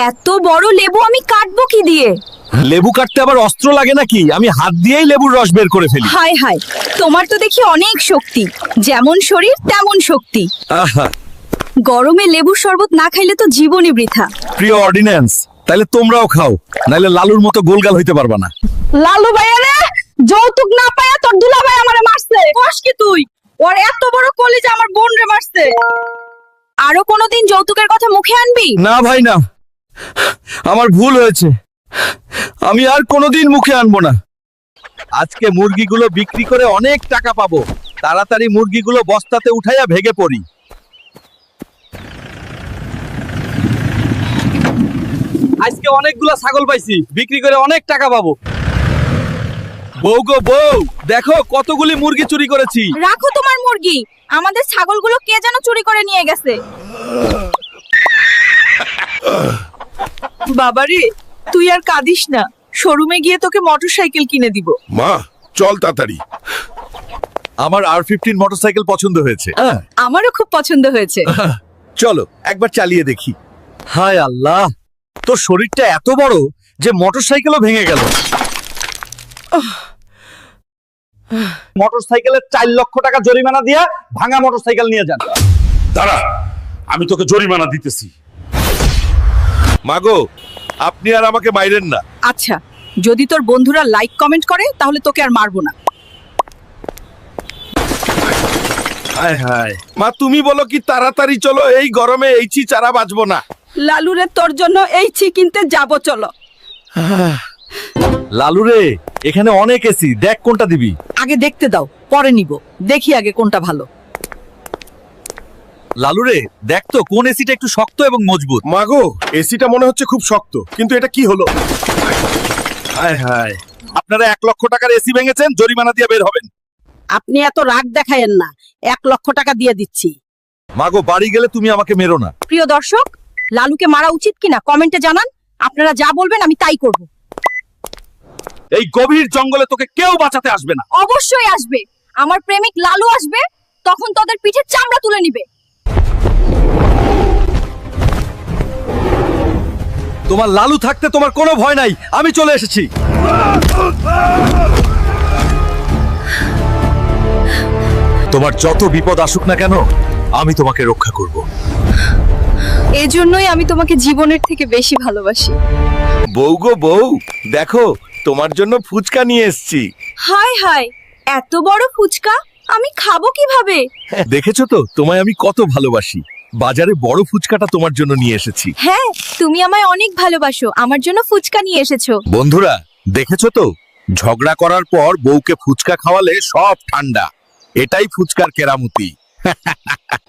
এত বড় লেবু আমি কাটবো কি দিয়ে? লেবু কাটতে আবার অস্ত্র লাগে নাকি? আমি হাত দিয়েই লেবুর রস বের করে ফেলি। হায় হায়, তোমার তো দেখি অনেক শক্তি। যেমন শরীর তেমন শক্তি। আহা, গরমে লেবুর শরবত না খাইলে তো জীবনই বৃথা। প্রিয় অর্ডিন্যান্স, তাহলে তোমরাও খাও, নাইলে লালুর মতো গোলগাল হইতে পারবা না। লালু ভাইয়া রে, যৌতুক না পায়া তোর দুলা ভাই আমারে মারছে। কস কি তুই? ওর এত বড় কলিজা আমার বোন রে মারছে। আরো কোনোদিন যৌতুকের কথা মুখে আনবি? না ভাই না, আমার ভুল হয়েছে, আমি আর কোনোদিন মুখে আনবো না। আজকে মুরগিগুলো বিক্রি করে অনেক টাকা পাবো। তাড়াতাড়ি মুরগিগুলো বস্তাতে উঠাইয়া ভেগে পড়ি। আজকে অনেকগুলা ছাগল পাইছি, বিক্রি করে অনেক টাকা পাবো। বউ গো বউ, দেখো কতগুলি মুরগি চুরি করেছি। রাখো তোমার মুরগি, আমাদের ছাগলগুলো কে যেন চুরি করে নিয়ে গেছে। বাবারে, তুই আর কাঁদিস না, শোরুমে গিয়ে তোকে মোটরসাইকেল কিনে দিব। মা, চল তাড়াতাড়ি। আমার R15 মোটরসাইকেল পছন্দ হয়েছে। আমারও খুব পছন্দ হয়েছে। চলো একবার চালিয়ে দেখি। হায় আল্লাহ, তোর শরীরটা এত বড় যে মোটরসাইকেলও ভেঙে গেল। মোটরসাইকেলের 4 লক্ষ টাকা জরিমানা দিয়া ভাঙা মোটরসাইকেল নিয়ে যান। দাঁড়া, আমি তোকে জরিমানা দিতেছি। মাগো, আপনি আর আমাকে মাইরেন না। আচ্ছা, যদি তোর বন্ধুরা লাইক কমেন্ট করে তাহলে তোকে আর মারবো না। হায় হায়, মা তুমি বলো কি তাড়াতাড়ি চলো, এই গরমে এই চারা বাঁচবো না। লালুরে, তোর জন্য এই কিনতে যাবো, চলো। লালু রে, এখানে অনেক এসি, দেখ কোনটা দিবি। আগে দেখতে দাও, পরে নিব। দেখি আগে কোনটা ভালো। লালু রে, দেখ তো কোন এসিটা একটু শক্ত এবং মজবুত। মাগো, এসিটা মনে হচ্ছে খুব শক্ত, কিন্তু এটা কি হলো? হায় হায়, আপনারা 1 লক্ষ টাকার এসি ভেঙেছেন, জরিমানা দিয়ে বের হবেন। আপনি এত রাগ দেখায়েন না, 1 লক্ষ টাকা দিয়ে দিচ্ছি। মাগো, বাড়ি গেলে তুমি আমাকে মেরো না। প্রিয় দর্শক, লালুকে মারা উচিত কিনা কমেন্টে জানান। আপনারা যা বলবেন আমি তাই করব। এই গভীর জঙ্গলে তোকে কেউ বাঁচাতে আসবে না। অবশ্যই আসবে, আমার প্রেমিক লালু আসবে, তখন তোদের পিঠের চামড়া তুলে নিবে। তোমার লালু থাকতে তোমার কোনো ভয় নাই, আমি চলে এসেছি। তোমার যত বিপদ আসুক না কেন, আমি তোমাকে রক্ষা করব। এজন্যই আমি তোমাকে জীবনের থেকে বেশি ভালোবাসি। বউ গো বউ, দেখো তোমার জন্য ফুচকা নিয়ে এসেছি। হায় হায়, এত বড় ফুচকা আমি খাবো কিভাবে? দেখেছো তো তোমায় আমি কত ভালোবাসি। বাজারে বড় ফুচকাটা তোমার জন্য নিয়ে এসেছি। হ্যাঁ, তুমি আমায় অনেক ভালোবাসো, আমার জন্য ফুচকা নিয়ে এসেছো। বন্ধুরা, দেখেছো তো, ঝগড়া করার পর বউকে ফুচকা খাওয়ালে সব ঠান্ডা। এটাই ফুচকার কেরামতি।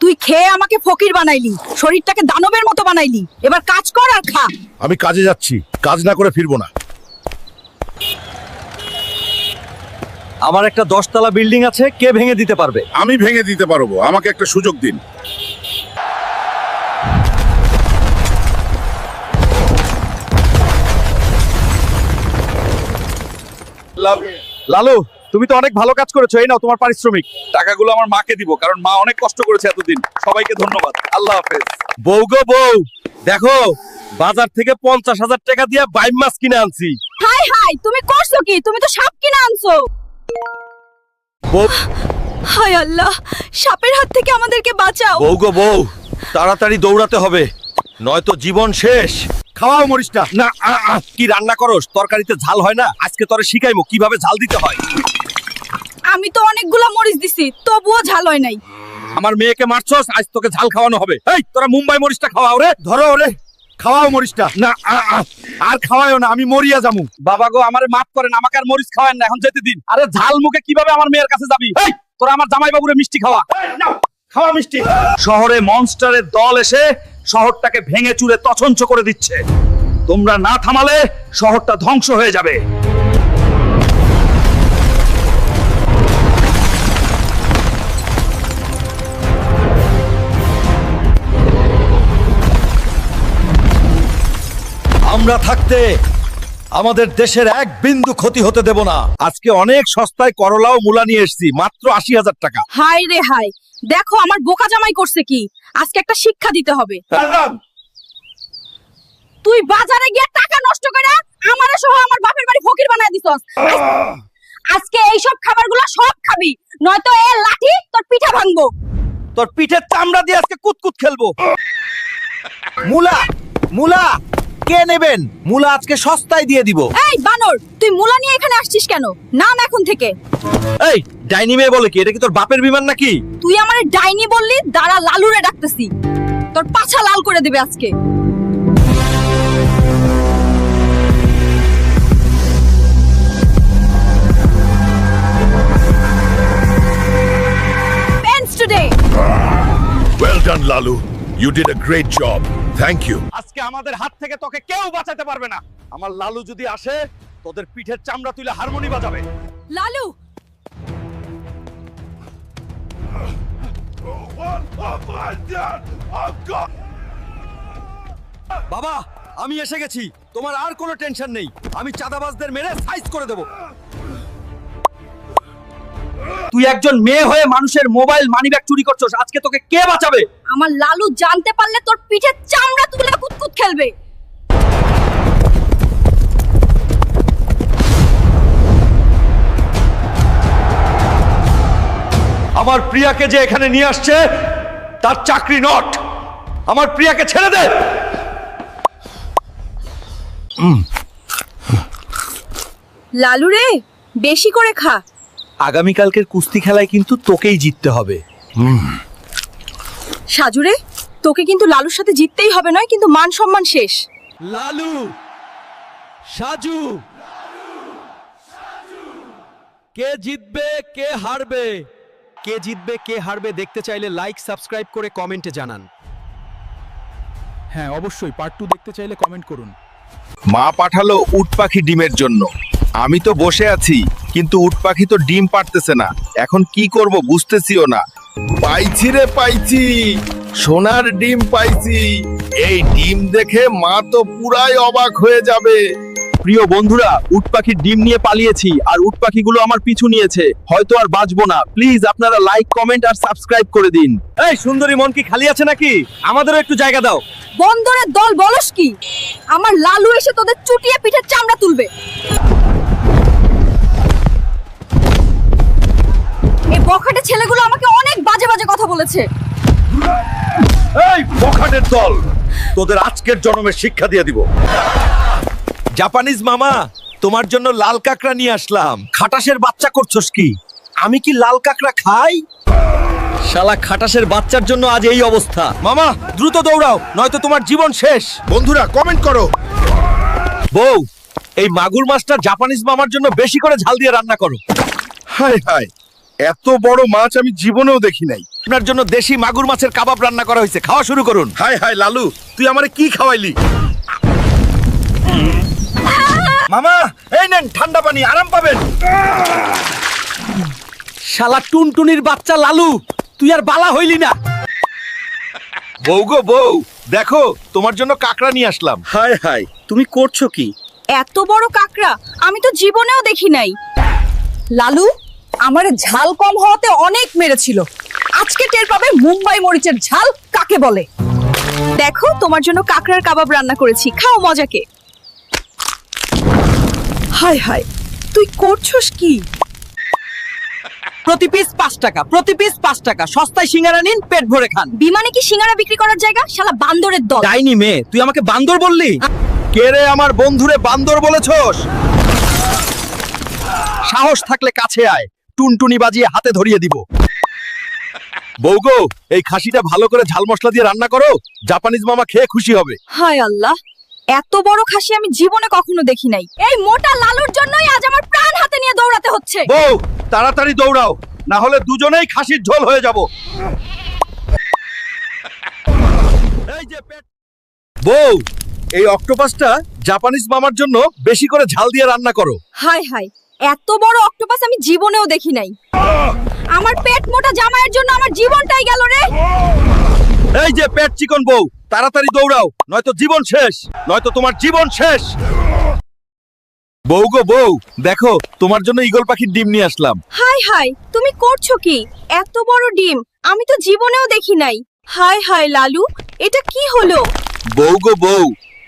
তুই খেয়ে আমাকে ফকির বানাইলি, শরীরটাকে দানবের মতো বানাইলি। এবার কাজ কর আর খা। আমি কাজে যাচ্ছি, কাজ না করে ফিরবো না। আমার একটা 10 তলা বিল্ডিং আছে, কে ভেঙে দিতে পারবে? আমি ভেঙে দিতে পারবো, আমাকে একটা সুযোগ দিন। লালু, তুমি তো অনেক ভালো কাজ করেছো, এই নাও তোমার পারিশ্রমিক। টাকাগুলো আমার মাকে দিব, কারণ মা অনেক কষ্ট করেছে এতদিন। সবাইকে ধন্যবাদ, আল্লাহ হাফেজ। বউ গো বউ, দেখো বাজার থেকে 50,000 টাকা দিয়ে বাইম মাছ কিনে আনছি। হাই হাই, তুমি করছো কি? তুমি তো সাপ কিনে আনছো। বউ হায় আল্লাহ, সাপের হাত থেকে আমাদেরকে বাঁচাও। বউ গো বউ, তাড়াতাড়ি দৌড়াতে হবে, নয়তো জীবন শেষ। খাওয়াও মরিচটা। না কি রান্না করস? তরকারিতে ঝাল হয় না? আজকে তোরে শিখাইমু কিভাবে ঝাল দিতে হয়। আমি তো অনেকগুলা মরিচ দিছি, তবুও ঝাল হয় নাই। আমার মেয়েকে মারছস, আজ তোকে ঝাল খাওয়ানো হবে। এই তোরা মুম্বাই মরিচটা খাওয়াও রে, ধরো ওরে, খাওয়াও মরিচটা। না আর খাওয়াও না, আমি মরিয়া যামু। বাবা গো, আমারে মাফ করেন, আমাকে আর মরিচ খাওয়ান না, এখন যেতে দিন। আরে ঝাল মুখে কিভাবে আমার মেয়ের কাছে যাবি? এই তোরা আমার জামাই বাবুরে মিষ্টি খাওয়া। খাওয়া মিষ্টি। শহরে মনস্টারের দল এসে শহরটাকে ভেঙে চুরে তছনছ করে দিচ্ছে। তোমরা না থামালে শহরটা ধ্বংস হয়ে যাবে। আমরা থাকতে আমাদের দেশের এক বিন্দু ক্ষতি হতে দেব না। আজকে অনেক সস্তায় করলা ও মূলা নিয়ে এসেছি, মাত্র 80,000 টাকা। হাই রে হাই, দেখো আমার বোকা জামাই করছে কি। আজকে একটা শিক্ষা দিতে হবে। তুই বাজারে গিয়ে টাকা নষ্ট করে আমারে সহ আমার বাপের বাড়ি ফকির বানায় দিছস। আজকে এইসব খাবারগুলো সব খাবি, নয়তো এ লাঠি তোর পিঠা ভাঙবো। তোর পিঠের চামড়া দিয়ে আজকে কুতকুত খেলবো। মুলা মুলা কে নেবেন? মুলা আজকে সস্তায় দিয়ে দিব। এই বানর, তুই মুলা নিয়ে এখানে আসছিস কেন? নাম এখন থেকে। এই ডাইনি মেয়ে বলে কি? এটা কি তোর বাপের বিমান নাকি? তুই আমারে ডাইনি বললি, দাঁড়া লালুরে ডাকতেছি। তোর পাছা লাল করে দেবে আজকে। Pens today. Well done, Lalu. You did a great job. Thank you. আজকে আমাদের হাত থেকে তোকে কেউ বাঁচাতে পারবে না। আমার লালু যদি আসে, তোদের পিঠের চামড়া তুলে হারমোনি বাজাবে। লালু, বাবা আমি এসে গেছি, তোমার আর কোনো টেনশন নেই। আমি চাঁদাবাজদের মেরে সাইজ করে দেব। তুই একজন মেয়ে হয়ে মানুষের মোবাইল মানিব্যাগ চুরি করছস, আজকে তোকে কে বাঁচাবে? আমার লালু জানতে পারলে তোর পিঠের চামড়া তুলে কুতকুত খেলবে। আমার প্রিয়াকে যে এখানে নিয়ে আসছে তার চাকরি নট। আমার প্রিয়াকে ছেড়ে দে। লালু রে, বেশি করে খা। আগামীকালকের কুস্তি খেলায় কিন্তু তোকেই জিততে হবে। সাজু রে, তোকে কিন্তু লালুর সাথে জিততেই হবে, নয় কিন্তু মান সম্মান শেষ। লালু, সাজু, কে জিতবে কে হারবে? কে জিতবে কে হারবে দেখতে চাইলে লাইক সাবস্ক্রাইব করে কমেন্টে জানান। হ্যাঁ অবশ্যই, পার্ট 2 দেখতে চাইলে কমেন্ট করুন। মা পাঠালো উট পাখি ডিমের জন্য। আমি তো বসে আছি, কিন্তু উট পাখি তো ডিম পারতেছে না। এখন কি করব বুঝতেছিও না। পাইছি রে পাইছি, সোনার ডিম পাইছি। এই ডিম দেখে মা তো পুরাই অবাক হয়ে যাবে। প্রিয় বন্ধুরা, উট পাখির ডিম নিয়ে পালিয়েছি আর উট পাখিগুলো আমার পিছু নিয়েছে। হয়তো আর বাঁচবো না। প্লিজ আপনারা লাইক কমেন্ট আর সাবস্ক্রাইব করে দিন। এই সুন্দরী মন কি খালি আছে নাকি? আমাদেরও একটু জায়গা দাও। বন্দরের দল বলস কি? আমার লালু এসে তোদের চুটিয়ে পিঠের চামড়া তুলবে। এই বখাটে ছেলেগুলো আমাকে অনেক বাজে বাজে কথা বলেছে। এই বখাটের দল, তোদের আজকের জন্মের শিক্ষা দিয়ে দিব। জাপানিজ মামা, তোমার জন্য লাল কাঁকড়া নিয়ে আসলাম। খাটাসের বাচ্চা করছস কি? আমি কি লাল কাঁকড়া খাই? শালা খাটাসের বাচ্চার জন্য আজ এই অবস্থা। মামা দ্রুত দৌড়াও, নয়তো তোমার জীবন শেষ। বন্ধুরা কমেন্ট করো। বউ, এই মাগুর মাছটা জাপানিজ মামার জন্য বেশি করে ঝাল দিয়ে রান্না করো। হায় হায়, এত বড় মাছ আমি জীবনেও দেখি নাই। আপনার জন্য দেশি মাগুর মাছের কাবাব রান্না করা হয়েছে, খাওয়া শুরু করুন। হাই হাই লালু, তুই আমারে কি খাওয়াইলি? মামা এই নেন ঠান্ডা পানি, আরাম পাবেন। শালা টুনটুনির বাচ্চা লালু, তুই আর বালা হইলি না। বউ গো বউ, দেখো তোমার জন্য কাকড়া নিয়ে আসলাম। হায় হায়, তুমি করছো কি? এত বড় কাকড়া আমি তো জীবনেও দেখি নাই। লালু, আমার ঝাল কম হওয়াতে অনেক মেরেছিল। আজকে টের পাবে মুম্বাই মরিচের ঝাল কাকে বলে। দেখো তোমার জন্য কাকড়ার কাবাব রান্না করেছি, খাও মজাকে। হায় হায়, তুই করছস কি? প্রতি পিস 5 টাকা, প্রতি পিস 5 টাকা। সস্তায় সিঙ্গারা নিন, পেট ভরে খান। বিমানে কি সিঙ্গারা বিক্রি করার জায়গা? শালা বান্দরের দল। ডাইনি মেয়ে, তুই আমাকে বান্দর বললি? কে রে আমার বন্ধুরে বান্দর বলেছস? সাহস থাকলে কাছে আয়, টুনটুনি বাজিয়ে হাতে ধরিয়ে দিব। বউ গো, এই খাসিটা ভালো করে ঝাল মশলা দিয়ে রান্না করো, জাপানিজ মামা খেয়ে খুশি হবে। হায় আল্লাহ, এত বড় খাসি আমি জীবনে কখনো দেখি নাই। এই মোটা লালুর জন্যই আজ আমার প্রাণ হাতে নিয়ে দৌড়াতে হচ্ছে। বউ তাড়াতাড়ি দৌড়াও, না হলে দুজনেই খাসির ঝোল হয়ে যাব। এই যে বউ, এই অক্টোপাসটা জাপানিজ মামার জন্য বেশি করে ঝাল দিয়ে রান্না করো। হায় হায়, এত বড় অক্টোপাস আমি জীবনেও দেখি নাই। আমার পেট মোটা জামাইয়ের জন্য আমার জীবনটাই গেল রে। এই যে পেট চিকন বউ, তাড়াতাড়ি দৌড়াও, নয়তো জীবন শেষ, নয়তো তোমার জীবন শেষ। বউ গো বউ, দেখো তোমার জন্য ঈগল পাখির ডিম নিয়ে আসলাম। হায় হায়, তুমি করছো কি? এত বড় ডিম আমি তো জীবনেও দেখি নাই। হায় হায় লালু, এটা কি হলো? বউ গো বউ,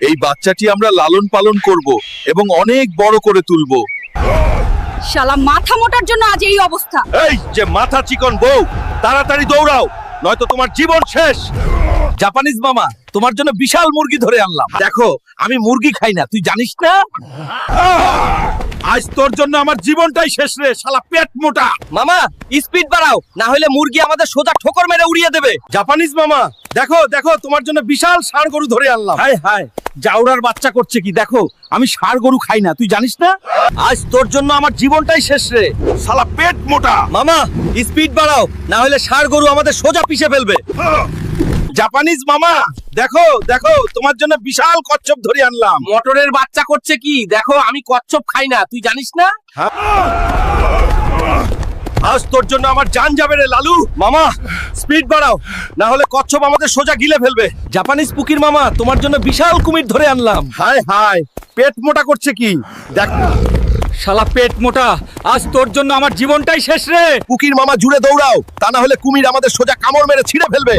এই বাচ্চাটি আমরা লালন পালন করব এবং অনেক বড় করে তুলব। শালা মাথা মোটার জন্য আজ এই অবস্থা। এই যে মাথা চিকন বউ, তাড়াতাড়ি দৌড়াও, নয়তো তোমার জীবন শেষ। জাপানিজ মামা, তোমার জন্য বিশাল মুরগি ধরে আনলাম। দেখো আমি মুরগি খাই না, তুই জানিস না? আজ তোর জন্য আমার জীবনটাই শেষ রে, শালা পেট মোটা। মামা, স্পিড বাড়াও, না হলে মুরগি আমাদের সোজা ঠোকর মেরে উড়িয়ে দেবে। জাপানিজ মামা, দেখো দেখো তোমার জন্য বিশাল ষাঁড় গরু ধরে আনলাম। হায় হায়, জাউরার বাচ্চা করছে কি? দেখো আমি ষাঁড় গরু খাই না, তুই জানিস না? আজ তোর জন্য আমার জীবনটাই শেষ রে, শালা পেট মোটা। মামা, স্পিড বাড়াও, না হলে ষাঁড় গরু আমাদের সোজা পিষে ফেলবে। জাপানিজ মামা, দেখো দেখো তোমার জন্য বিশাল কচ্ছপ ধরে আনলাম। মটরের বাচ্চা করছে কি? দেখো আমি কচ্ছপ খাই না, তুই জানিস না? আজ তোর জন্য আমার জান যাবে রে লালু। মামা স্পিড বাড়াও, না হলে কচ্ছপ আমাদের সোজা গিলে ফেলবে। জাপানিজ পুকির মামা, তোমার জন্য বিশাল কুমির ধরে আনলাম। হায় হায়, পেট মোটা করছে কি? দেখ শালা পেট মোটা, আজ তোর জন্য আমার জীবনটাই শেষ রে। পুকির মামা জুড়ে দৌড়াও, তা না হলে কুমির আমাদের সোজা কামড় মেরে ছিঁড়ে ফেলবে।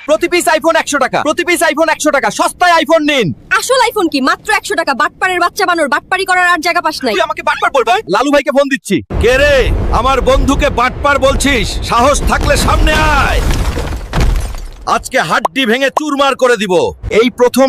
প্রতি পিস আইফোন 100 টাকা, প্রতি পিস আইফোন 100 টাকা। সস্তায় আইফোন নিন। আসল আইফোন কি মাত্র 100 টাকা? বাটপাড়ের বাচ্চা বানর, বাটপাড়ি করার আর জায়গা পাস নাই। তুই আমাকে বাটপার বলবে? লালু ভাইকে ফোন দিচ্ছি। কে রে? আমার বন্ধুকে বাটপার বলছিস? সাহস থাকলে সামনে আয়, আজকে হাড্ডি ভেঙে চুরমার করে দিব। এই প্রথম